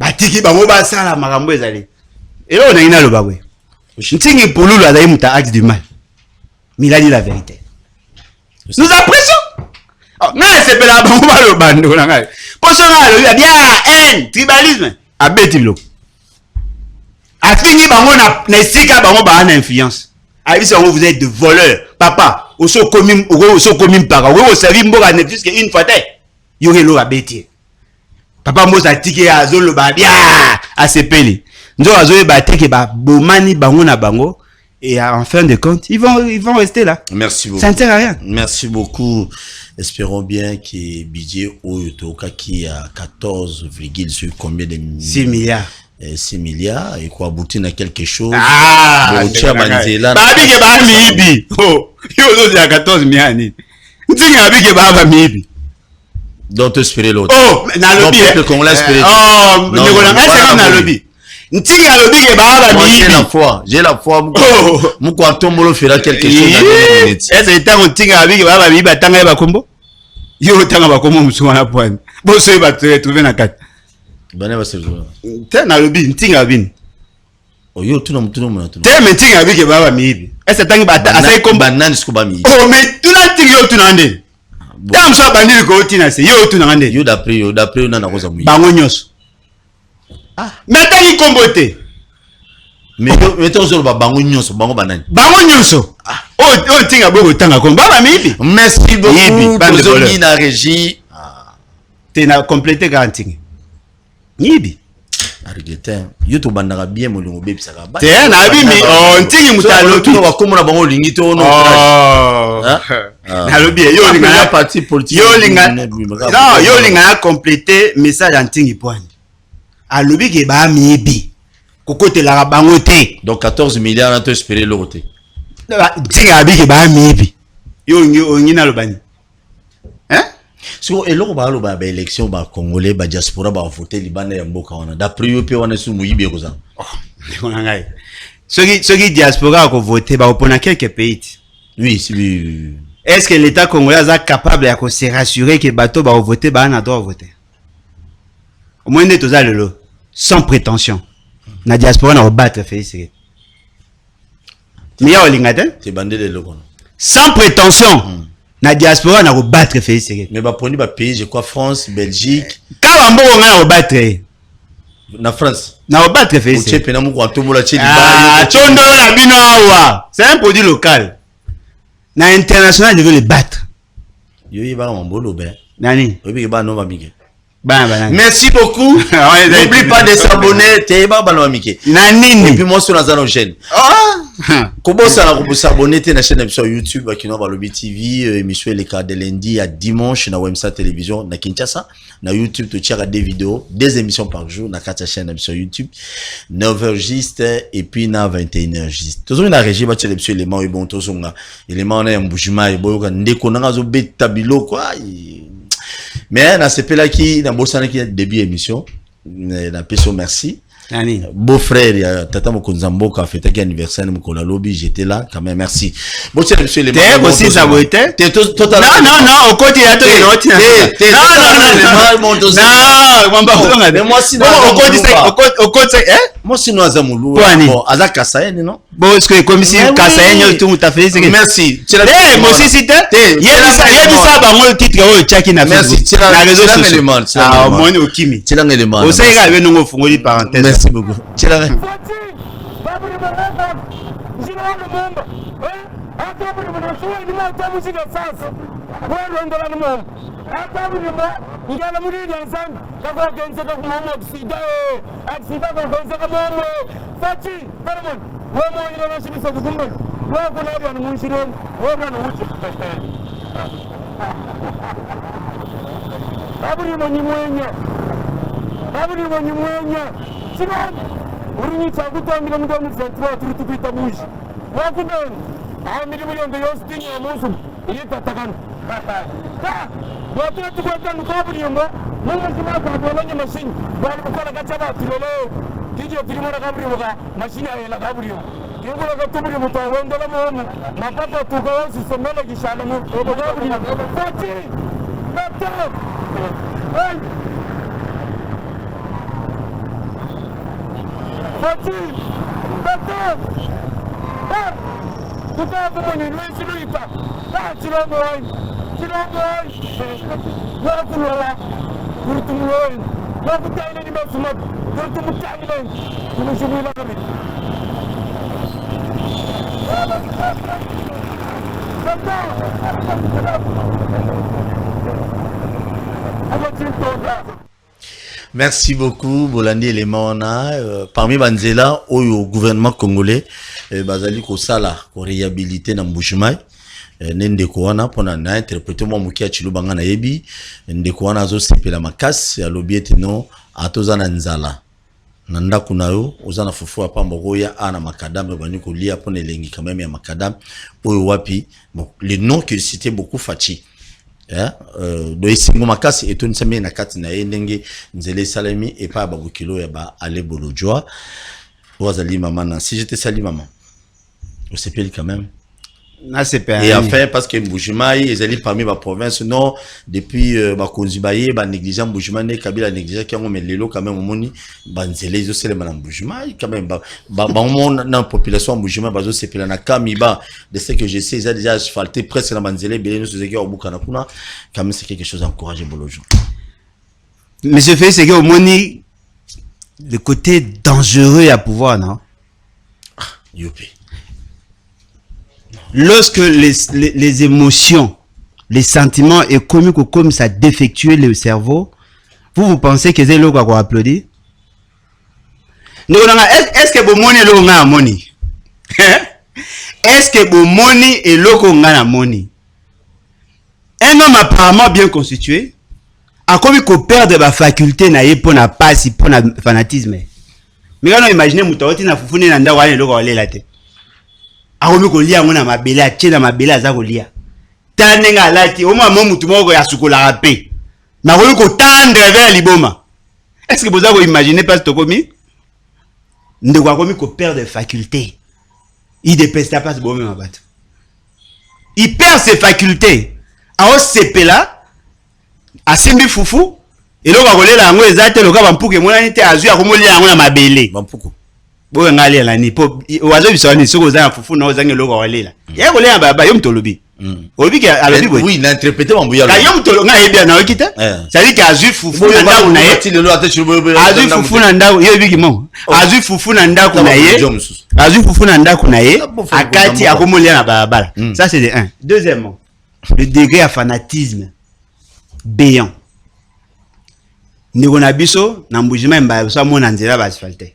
Batiki bango basala makambo ezali. Et là on a une lobawe. Ntingi Pululu azali muta acte du mal. Mais il a dit la vérité. Nous apprécions. Nga sepela bango balobando na ngai. Poso nga lo bien haine, tribalisme, abeti lo. Afini bango na sika bango ba na influence. Aïe ça vous êtes de voleurs. Papa, oso komi mpaka, oso servi mboka ne plus qu'une fois tête. Yore lo abeti. Papa Mbosso a tiki azolo ba bien a sepeli. Ndo azolo ba teke ba bomani bango na bango et en fin de compte, ils vont rester là. Merci beaucoup. Ça ne sert à rien. Merci beaucoup. Espérons bien que budget Oyotoka qui a 14, sur combien de 6 milliards. 6 milliards et quoi aboutir à quelque chose. Ah, c'est Manzela. Babi ke ba mibi. Oh, yo zo 14 milliards ni. Ntinga babi ke ba mibi. Donc espérer l'autre. Oh, na lobby. Le Congolais espérer. Oh, non, c'est comme na lobby. Ntinga lobby ke ba mibi. J'ai la foi. Mon Tombolo fera quelque chose dans 2 minutes. Est-ce que tant Ntinga babi ke ba mibi batanga ba kombo? Yo tanga ba kombo musuna point. Bo so ba trouver na 4. Bana ba se zo. Na lobby Ntinga bin. Oh yo tuna mutuna mona tuna. Te Ntinga babi ke ba mibi. Est-ce que tangi ba asai kombo banane siko ba mibi. Oh mais tuna Ntinga yo tuna ande. Tam so bandiri ko tina se yo tuna ande. Yo d'après on a na koza mui. Bango nyos. Mais t'as dit comboté. Mais mettons sur le bango nyonso, bango banani. Bango nyonso. Oh, tinga bobo tanga komba ba mibi. Merci beaucoup. Bozoni na régie. T'es na complété garantie. Nibi. Arrêtez. YouTube bandaka bien molongo bebisaka. T'es na bi mi on tingi mutalo tu va comme na bango lingi to no. Na lobi yo linga na parti politique. Yo linga. Non, yo linga na complété message en tingi point. A lobi ke ba mibi. Côté la bangote. Donc 14 milliards à te espérer l'autre. Tinga bi ke ba mibi. Yo ngina lo bani. Hein? So eloko ba lo ba élection ba congolais ba diaspora ba voter libana ya mboka wana. D'après yo pe wana su muyibe ko za. Oh, ngai. Ceux diaspora ko voter ba opona quelques pays. Oui, oui. Est-ce que l'état congolais est capable de se rassurer que bateau va voter ba na doit voter? Au moins de tout ça le sans prétention. Na diaspora na battre Félix. Mais ya olingata? C'est bandé de loko. Sans prétention. Na diaspora na battre Félix. Mais ba poni ba pays, je crois France, Belgique. Ka mbo nga na battre. Na France. Na battre Félix. O chepe na mu kwa tomola cheli ba. Ah, tondo na bino awa. C'est un produit local. Na international je veux le battre. Yo yeba mbolo be. Nani? Obi ba no ba mike. Merci beaucoup. N'oublie pas de s'abonner. Teba Balwamike. Nani. Et puis moi sur la chaîne. Comment ça la s'abonner à la chaîne sur YouTube qui nous Balobi TV émission les cas de lundi à dimanche na Wemsa télévision na Kinshasa na YouTube tu tiens des vidéos des émissions par jour na quatre chaîne sur YouTube 9h juste et puis na 21h juste. Toujours na régie ba télévision élément et bon tozonga élément na mbujima et boyoka ndeko na zo betabilo quoi. Mais na sepela qui na bosana qui début émission na peso merci. Beau frère, il y a Tata Mokonzamboka a fêté anniversaire Mokola Lobby, j'étais là quand même, merci. Bon, c'est monsieur les t'es aussi saboté? T'es totalement. Non, au côté de non, mais moi si au côté, hein? Moi si nous azamulu. Bon, azaka sayen non? Bon, est-ce que comme si kasayen tout t'a fait merci. Eh, moi si c'était. Il y a ça ba moi titre au chaki na merci. Na réseau social. Ah, moi ni okimi. C'est un élément. Au sai ga beno ngofungoli parenthèse. Merci beaucoup. Uri chakutambira mudamu zantwa turi tukuita mushi wakudani milioni yositini ya musu yitatakana watu tukwatanu kaburimbo mumuzima kwabolanye mashini bali kukala gachaba tulele kije tulimona kaburimbo ka mashini ayela kaburimbo kingula katuburimbo tawondola mu mapapa tukawosi somela gishana mu kaburimbo fati bata hey Fati, Fati, tout à fait, nous sommes là. Ah, tu l'as boy, tu l'as boy. Là, tu l'as là. Pour tout le monde. Là, tu as une image de mode. Pour tout le monde. Nous sommes là comme ça. Merci beaucoup, Bolandi Elemona. Parmi Banzela, au gouvernement congolais, Bazali Kosala, ko réhabilité na Mbushimai, Ndeko wana pona na interpréter moi mukia chilo banga na yebi, Ndeko wana zo sepela makasi ya lobiete no atoza na nzala. Nanda kunayo ozana fufu apa mbogoya ana makadam bani ko lia pona elengi quand même ya makadam oyo wapi bon les noms que cité beaucoup Fachi. Do isingo makasi eto nsame na kati na ndenge nzele salami et pas babukilo ya ba ale bolojwa wazali maman na si j'étais sali maman on s'appelle quand même et enfin parce que Mbujimai ils allaient parmi ma province non depuis ba konzibaye ba négligent Mbujimai kabila négligent qui ont mais lelo quand même moni banzele zo sele na Mbujimai quand même ba na population Mbujimai bazo sepela na kamiba de ce que je sais ils ont déjà asphalté presque na banzele belé nous ceux qui ont bukana kuna quand même c'est quelque chose à encourager bolojo monsieur fait c'est que au moni le côté dangereux à pouvoir, non? Youpi. Lorsque les émotions, les sentiments et comme ça défectue le cerveau, vous pensez que c'est le quoi qu'on applaudit? Est-ce que vous money le nga money? Est-ce que vous money et le nga money? Un homme apparemment bien constitué a comme qu'on perd de la faculté na pour na passe pour na fanatisme. Mais quand on imagine mutawoti na fufune na ndawa le ko lela te. A comme ko lia ngona mabele a tchela mabele aza ko lia. Tanenga lati o mama mutu moko ya sukola rapé. Na ko tendre vers liboma. Est-ce que vous avez imaginé pas ce komi? Ne quoi comme qu'on perd de faculté. Il dépêche pas ce bon même battre. Il perd ses facultés. A sepela asimbi fufu elo ba kolela yango ezate loka bampuke monani te azu ya komolia yango na mabele bampuku boye ngali la ni po wazo bisoni soko za fufu na ozange loka kolela ya kolela baba yo mtolobi obi ke alobi boye oui l'interpréter mambuya ka yo mtolo nga ebia na okita ça dit que azu fufu na ndaku na ye azu fufu na ndaku yo biki mo azu fufu na ndaku na ye azu fufu na ndaku na ye akati akomolia na babala ça c'est de un. Deuxièmement, le degré à fanatisme béant. Ndeko na biso na mbujima mba so mona nzela ba asphalte.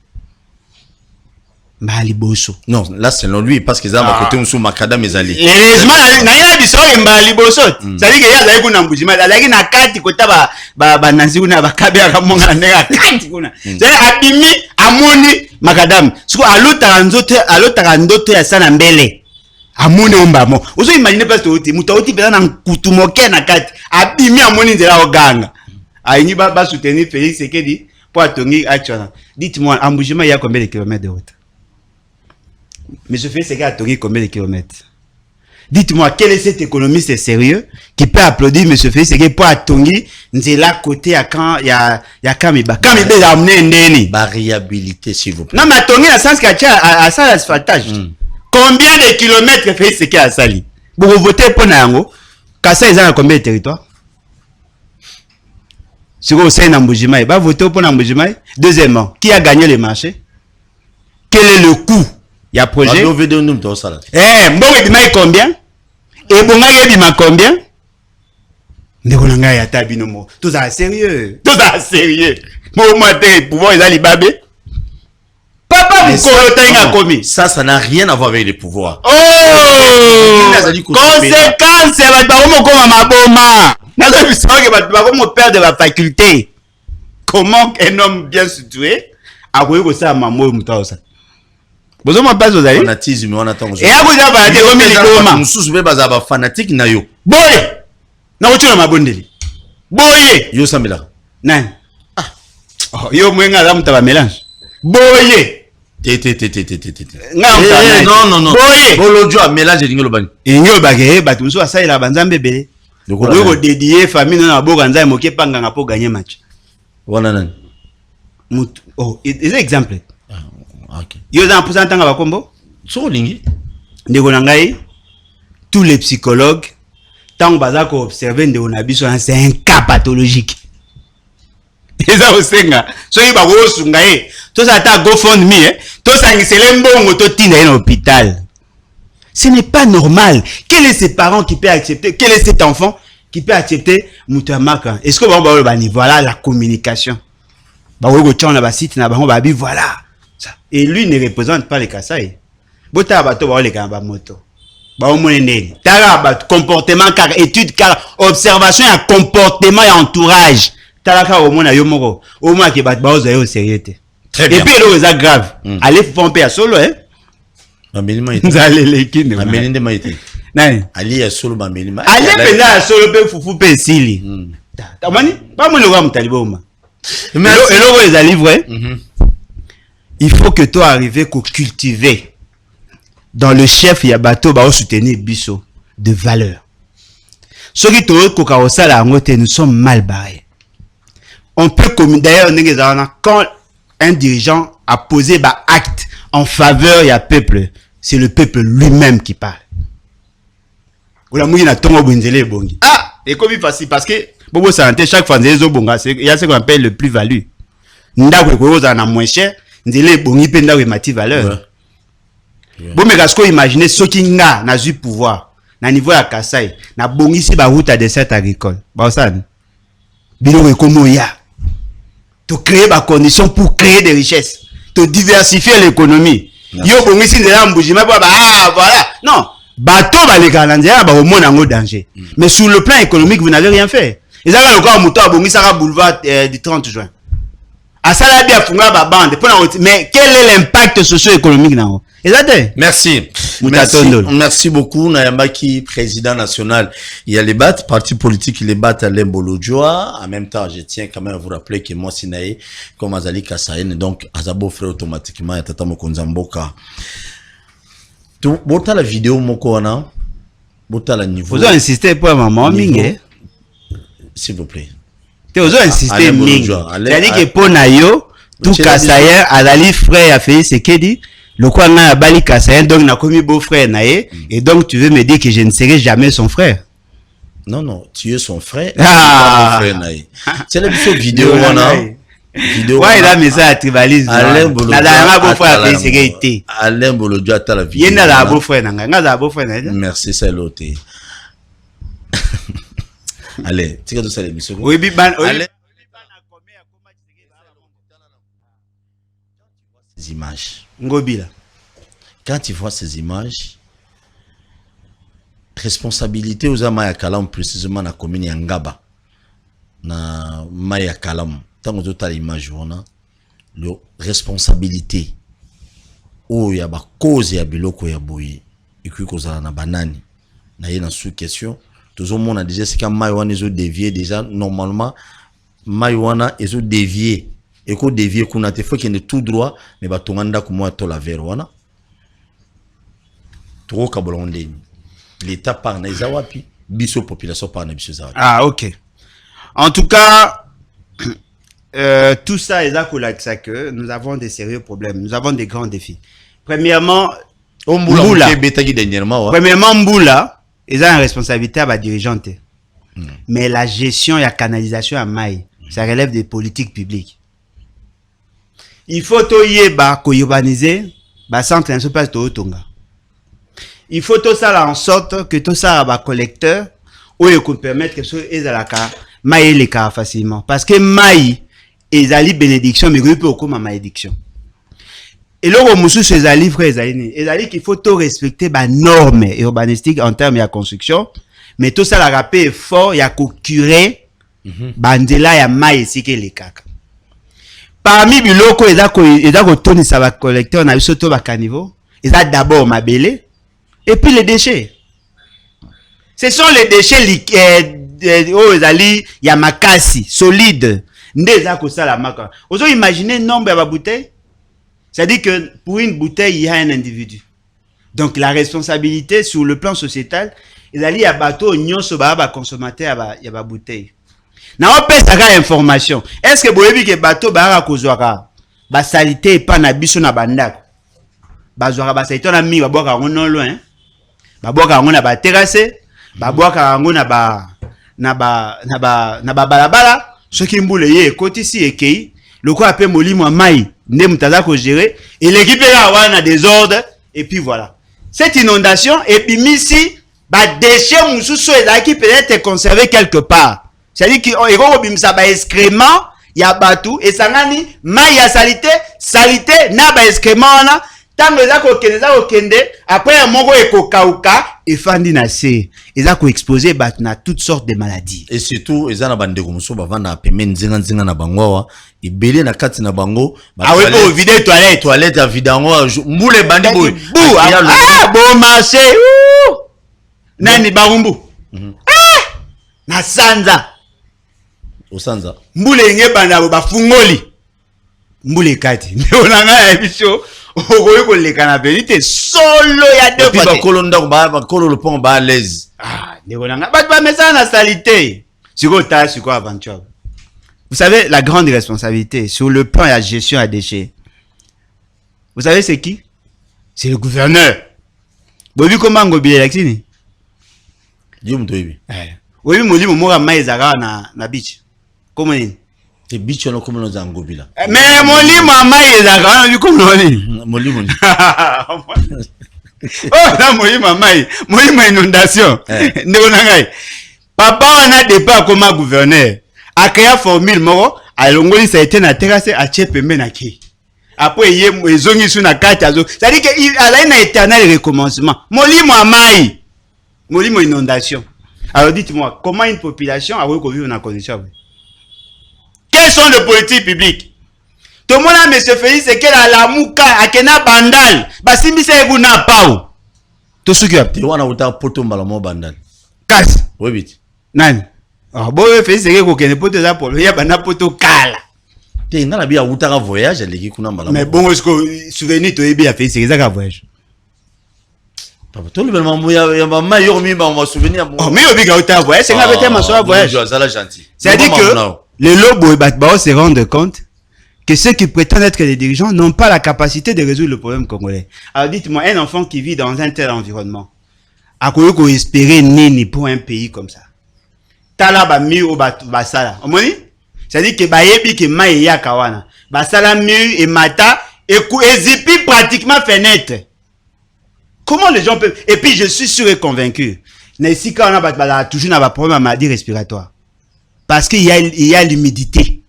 Mba liboso. Non, là selon lui parce qu'ils ont à côté sous macadam ezali. Heureusement na ya biso mba liboso. Ça dit que ya za kuna mbujima alaki na kati kota ba nanzi kuna bakabe akamonga na ndeka kati kuna. C'est abimi amoni macadam. Siko alota ndoto ya sana mbele. Amone ombamo ozo imagine pas toti mutauti pela na kutu moke na kati abimi amoni nzela oganga ayingi ba soutenir Félix Sekedi pour atongi actuellement. Dites-moi embouchement il y a combien de kilomètres de route? Monsieur Félix Sekedi a tongi combien de kilomètres? Dites-moi quel est cet économiste sérieux qui peut applaudir monsieur Félix Sekedi pour atongi nzela côté à quand il y a Kamiba a amené ndeni variabilité s'il vous plaît. Non mais tongi à sens à ça l'asphaltage. Combien de kilomètres fait ce qu'il a sali? Vous votez pour Nango. Kassa, ils ont combien de territoires? Si vous avez un Mbujimai, vous votez pour Mbujimai. Deuxièmement, qui a gagné le marché? Quel est le coût? Il y a projet. Eh, Mbongé combien? Et Mbongé Bima combien? Ndekona ya tabinomo. Tout ça sérieux. Tout ça sérieux. Moi, pouvoir ils allaient babé. Papa, ça n'a rien à voir avec les pouvoirs. Oh! Conséquence, perdre de la faculté. Comment un homme bien situé a voulu ça à maman Moutaosa? Vous avez pas aux aïeux? Fanatisme, on attend. Et à vous avez dit, on sous-soumet bazaba fanatique na yo. Boye! Na vous tu ma bondeli. Boye! Yo samela. Non. Ah. Yo mwenga la mutaba mélange. Boye! Non. Bolojo a mélange de ngolobani. Inyo bagé batu so asa ila banzambe bele. Ko dédier famille na boka nzai moke panga ngapo gagner match. Wana nani? Oh, is exemple. OK. Yo za pourcentage ba kombo? So lingi. Ndeko na ngai tous les psychologues tant baza ko observer ndeko na biso c'est un cas pathologique. Eza osenga so yiba ko sunga to ça ta GoFundMe to sangisele mbongo to tinda dans l'hôpital. Ce n'est pas normal. Quel est ces parents qui peut accepter? Quel est cet enfant qui peut accepter Moutamaka? Est-ce que voilà la communication? Voilà. Et lui ne représente pas les Kassai. Bota bato ba les kamba moto. Ba omonene. Tara comportement car étude car observation et comportement et entourage. Talaka omona yo moko. Oma ke bat ba ozo yo sérieux. Très bien. Et puis là c'est grave. Allez pomper à solo hein. Mamelima ite. Nzale lekine. Mamelinde maite. Nani? Ali ya solo mamelima. Ali penda solo pe fufu pe sili. Tamani? Pas mon logo mutaliboma. Mais logo les a livré. Il faut que toi arrives à cultiver dans le chef ya bateau ba soutenir biso de valeur. Ce qui te koka osala ngote nous sommes mal barrés. On peut comme d'ailleurs quand un dirigeant a posé ba acte en faveur du peuple, c'est le peuple lui-même qui parle. Ah, et comme il facile parce que Bobo Santé chaque fois il y a ce qu'on appelle le plus-value. ndako ekoza na moins cher ndele bongi pe ndako emati valeur bon mais qu'est-ce que imaginer ceux qui nga na zu pouvoir na niveau ya Kasai na bongi si ba route à dessert agricole ba ça biloko ekomo ya to créer ba conditions pour créer des richesses to diversifier l'économie yo bongi si ndela mbujima ba voilà non bateau ba les galandia ba au monde en danger mais sur le plan économique vous n'avez rien fait et ça le corps moto bongi ça boulevard du 30 juin à ça la bien funga ba bande mais quel est l'impact socio-économique là? Merci. Merci beaucoup Nayambaki, président national. Il y a les battes, parti politique, les battes à l'Embolodjoa. En même temps, je tiens quand même à vous rappeler que moi Sinae, comme Azali Kassayen, donc Azabo frère automatiquement et Tata Mokonzamboka. Tu bota la vidéo moko wana, bota la niveau. Vous insistez pour maman mingi. S'il vous plaît. Tu os insisté mingi. C'est-à-dire que pour Nayo, tout Kassayen, Azali frère a fait ce qu'il dit. Le quoi n'a bali Kassayen, donc n'a commis beau-frère naé, et donc tu veux me dire que je ne serai jamais son frère? Non, non, tu es son frère. Ah. Frère naé. C'est la vidéo, vidéo. Ouais, il a mis ça à tribalisme. Alain Bolodjoa. N'a beau-frère a fait été. Alain Bolodjoa a la vidéo. Il y a la beau-frère n'a beau-frère naé. Merci, c'est l'autre. Allez, tu as tout ça l'émission. Oui, biban. Ces images. Ngobila. Quand tu vois ces images, responsabilité aux Amaya Kalam, précisément na commune Yangaba, na Maya Kalam, tant que tu as l'image, le responsabilité, où il y a ba cause ya biloko ya boye, et puis cause na banani, na yena sous question, tout le monde a déjà c'est quand Maïwana ils ont dévié déjà normalement, Maïwana ils ont dévié. Et qu'on dévie qu'on a fait qu'il est tout droit mais bah ton anda comme moi to la verwana trop kabolonde l'état par naïzawapi biso population par naïbiso zawapi. Ah ok, en tout cas tout ça est là que nous avons des sérieux problèmes, nous avons des grands défis. Premièrement Mboula ils ont une responsabilité à la dirigeante mais la gestion et la canalisation à Maï ça relève des politiques publiques. Il faut to yeba ko urbaniser ba centre ne passe to tonga. Il faut tout ça en sorte que tout ça ba collecteur ou il peut permettre que ce ezalaka maï les cas facilement parce que maï ezali bénédiction mais il peut comme malédiction. Et là musu ezali frère ezali qu'il faut tout respecter ba normes urbanistiques en termes de construction mais tout ça la rappel fort ya ko curer bandela ya maï c'est que les kaka. Parmi biloko eza ko toni sa ba collecteur na biso to ba caniveau, eza d'abord mabele et puis les déchets. Ce sont les déchets ezali ya makasi solide nde eza ko sala maka. Ozo imaginer nombre ya ba bouteilles? C'est-à-dire que pour une bouteille il y a un individu. Donc la responsabilité sur le plan sociétal ezali ya bato nyonso ba consommateur ya ba bouteille. Na opesaka information. Est-ce que boyebi ke bato ba kozwaka ba salité pa na biso na bandako. Ba zwaka ba salité na mi ba boka ngono loin. Ba boka ngona ba terrasse, ba boka ngona na ba balabala, ce qui mbule ye kotisi ekei, loko ape molimo mai, nde mutaza ko gérer et l'équipe là wana désordre et puis voilà. Cette inondation et puis misi ba déchets mususu ezaki peut-être conservé quelque part. C'est-à-dire qu'il y a des excréments, il y a batou, et ça ngani, ma y a salité, na ba excréments, tant que ça kende, après un mongo eko kauka, et fandi na se, et ça ko exposé bat na toutes sortes de maladies. Et surtout, ils ont bandé comme ça, bavana apemé nzinga na bango, et belé na kati na bango, ah oui, pour vider toilette à vidango, moule bandi boy, bon marché, nani barumbu, na sanza. Osanza mbule nge banda ba fungoli mbule kati ndonanga ya biso okoyi ko leka na vérité solo ya deux fois ba kolonda ba kolo le pont ba l'aise ndonanga ba message na salité siko ta siko aventure. Vous savez la grande responsabilité sur le plan de la gestion à déchets, vous savez c'est qui? C'est le gouverneur. Bobi comment ngobile laksini Dieu mtoibi oui molimo mora maizara na beach. Comment te bicho no comme nos angobila mais molimo amai la grand du comme non molimo oh na molimo amai molimo inondation ndeko na ngai papa wana départ comme gouverneur a créé formule moko alongoli ça été na terrasse a chepembe na ki après ye ezongi su na kati azo c'est-à-dire que il a un éternel recommencement molimo amai molimo inondation. Alors dites-moi, comment une population a vivre dans condition? Quelles sont les politiques publiques? Tout le monde a monsieur Félix, c'est qu'elle a la mouka, a kena bandal, basi mise ebuna pao. Tout ce qui a tu wana uta poto mbala bandal. Kas. Oui vite. Nani? Ah bon Félix c'est que kene poto za polo, ya bana poto kala. Te ngala bia uta ka voyage leki kuna mbala. Mais bon est-ce que souvenir to ebi a Félix c'est ça voyage. Papa, tout le monde ya maman yormi ba on souvenir. Oh mais obi ka uta voyage, c'est ngala tellement so voyage. C'est-à-dire que les lobos et se rendent compte que ceux qui prétendent être les dirigeants n'ont pas la capacité de résoudre le problème congolais. Alors dites-moi, un enfant qui vit dans un tel environnement, à quoi qu'on espérer nini pour un pays comme ça? Tala ba mi o basala. Omoni? C'est-à-dire que ba yebi que ma ya kawana. Basala mi et mata et zipi pratiquement fenêtre. Comment les gens peuvent? Et puis je suis sûr et convaincu. Ici quand on a toujours un problème à maladie respiratoire. Parce qu'il y a l'humidité.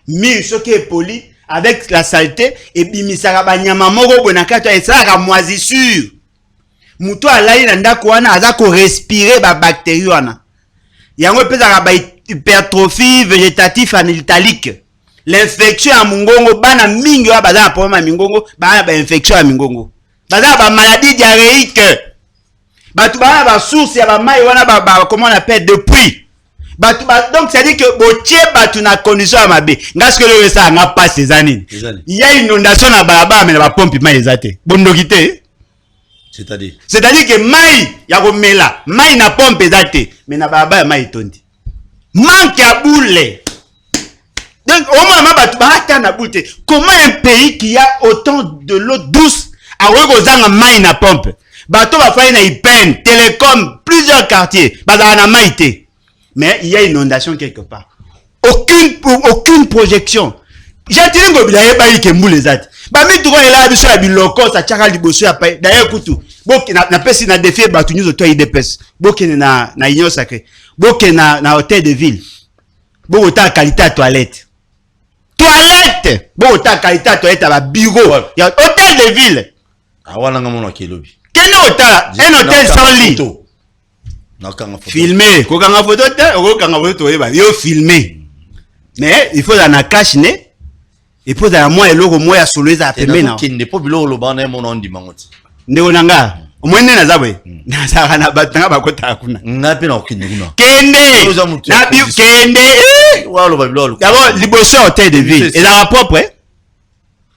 Mais ce qui est poli, avec la saleté, et puis misaraba nyama moro bonakato et ça la moisissure. Muto alayi nanda kwana azako respirer ba bactéries wana. Yango pesa ba hypertrophie végétative aniltalique. L'infection à mungongo bana mingi wa baza problème à mingongo, bana ba infection à mingongo. Baza ba maladie diarrhéique. Batu bana ba source ya ba mai wana ba comment on appelle depuis. Donc c'est à dire que botier batu na condition à mabe ngas que le ça n'a pas ces années il y a une inondation na balaba mais na pompe mai ezate bondokité c'est-à-dire que mai ya ko mela mai na pompe ezate mais na balaba mai tondi manque à boule donc au moins batu ba na boule comment un pays qui a autant de l'eau douce a rekozanga mai na pompe bato ba fa na Ipen Télécom plusieurs quartiers ba na maïté. Mais il y a une inondation quelque part. Aucune projection. J'ai dit que vous avez pas eu que les autres. Bah, mais tu vois, là, il y a des locaux, ça tient à l'ibossu à payer. D'ailleurs, écoute, na pesi na défi, bah, tu nous auto IDPS. Boké na union sacrée. Boké na hôtel de ville. Boké na qualité à toilette. Toilette! Boké na qualité à toilette à la bureau. Il y a hôtel de ville. Ah, voilà, on a quel hôtel? Quel hôtel? Un hôtel sans lit. Filmer, kokanga photo te, kokanga photo eba, yo filmer. Mais il faut la cache ne. Il faut la moi eloko moi ya solo za pembe na. Kinde po bilo lo bana mo non dimangoti. Ndeko nanga, omwene na zabwe. Na saka na batanga bakota kuna. Ngapi na okinde kuna. Kende. Na bi kende. Wa lo ba bilo. D'abord liboso hôtel de ville. Et la propre.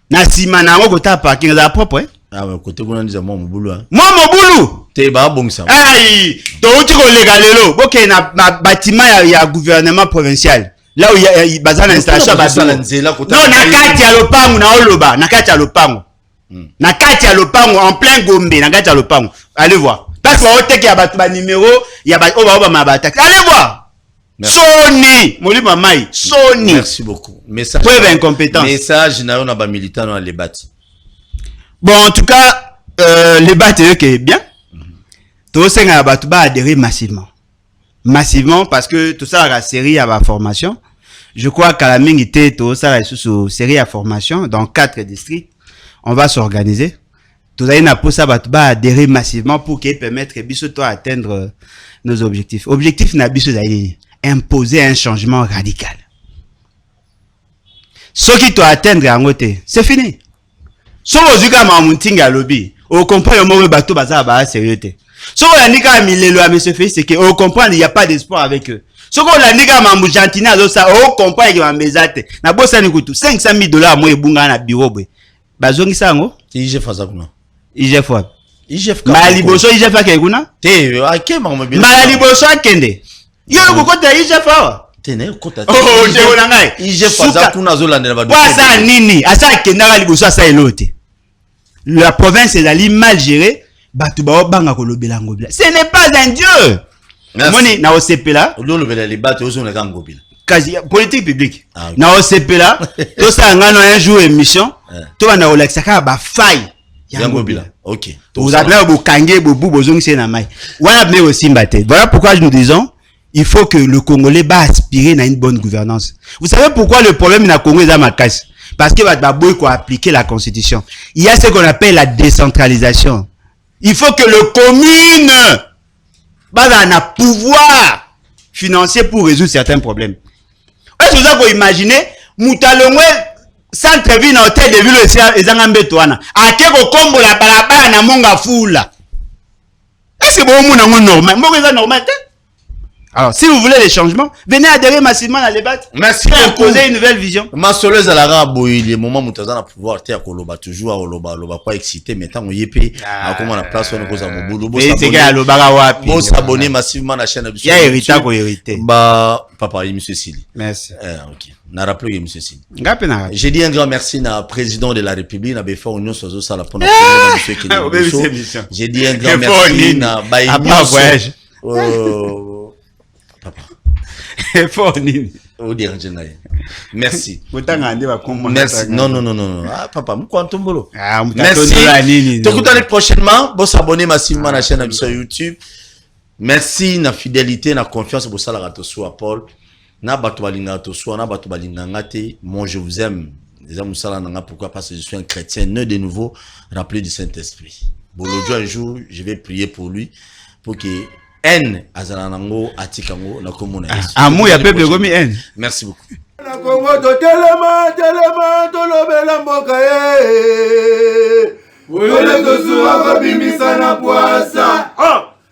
Na sima na ngo kota parking la propre. Ah ouais, côté kuna ndiza mo mobulu. Mo mobulu. Te ba bongisa. Aïe, to uti ko legalelo, boke na bâtiment ya gouvernement provincial. Là où il y a bazana installation ba non na kati ya lopangu na oloba, na kati ya lopangu. Na kati ya lopangu en plein Gombe, na kati ya lopangu. Allez voir. Parce que oteke ya ba numéro, ya ba oba mabata. Allez voir. Sony, molima mai, Sony. Merci beaucoup. Message. Preuve incompétence. Message na on a ba militant dans les bâtis. Bon, en tout cas, les bâtis que bien. Tout ça va adhérer massivement. Massivement parce que tout ça la série à la formation. Je crois qu'à la mingité, tout ça sous série à formation dans 4 districts. On va s'organiser. Tout ça va adhérer massivement pour qu'ils permettent de atteindre nos objectifs. Objectif n'a imposer un changement radical. Ce qui doit atteindre en côté, c'est fini. Si vous avez un montinga lobby, vous comprenez que le bateau va sérieux. Si vous avez un milelo à M. Félix, c'est que vous comprenez qu'il n'y a pas d'espoir avec eux. Si vous avez un Moujantina, vous comprenez qu'il y a un mésate. Na bossa ni kutu $500,000 à moi bunga na bureau boy. Bazongi sango? IGF azakuna. IGF wa. IGF ka. Maliboso IGF akekuna? Te akema mabele. Maliboso akende. Yo kokota IGF wa. Te na kokota. Oh, je wona ngai. IGF azakuna zolandela ba. Kwa sa nini? Asa kenda ka liboso asa elote. La province est mal gérée. Ce n'est pas un dieu. Moni na osepela. Olo le les bateaux sont les gangobila. quasi politique publique. Ah, okay. Na OCP là, tout ça ngano un jour émission, tout va na Olexa ka ba faille. Yango Bila. OK. Vous avez un kangé bobu bozong c'est na mai. Voilà mais aussi mbaté. Voilà pourquoi nous disons il faut que le Congolais va aspirer à une bonne gouvernance. Vous savez pourquoi le problème na Congo est à ma casse? Parce que il faut appliquer la constitution. Il y a ce qu'on appelle la décentralisation. Il faut que le commune ait un pouvoir financier pour résoudre certains problèmes. Est-ce que vous avez imaginé, Moutalongwe, centre-ville dans hôtel de ville et Zangambetouana, à quel combo la balabala na monga foula? Est-ce que vous avez normal? Normal? Alors, si vous voulez les changements, venez adhérer massivement à la débat. Merci pour beaucoup. Imposer une nouvelle vision. Ma soleuse à la raboui, les moments où tu as pouvoir te akoloba toujours à oloba pas excité mais tant on y est à comment la place on est cause à mon boulot. Bon s'abonner massivement à la chaîne. Il y a héritage ou hérité. Bah papa monsieur Sili. Merci. OK. Na rappelé monsieur Sili. Ngapena. J'ai dit un grand merci na président de la République na befa union sozo sala pour monsieur qui. J'ai dit un grand merci na baï. Voyage. Papa. Fort nini. Merci. Merci. Non. Ah, papa, Mkwantombolo. Merci. T'écoutez prochainement. Bon, s'abonner massivement à la chaîne sur YouTube. Merci, na fidélité, na confiance pour ça, la ratoso à Paul. Na batubalinga toso, na batubalinga ngate. Moi, je vous aime. Les amis, pourquoi? Parce que je suis un chrétien, né de nouveau, rempli du Saint-Esprit. Bon, le jour, un jour, je vais prier pour lui, pour que N azalanango atikango na komona Yesu. Amour ya peuple gomi N. Merci beaucoup. Na Congo to telema to lobela mboka ye. Wele to suwa kabimisa na poasa.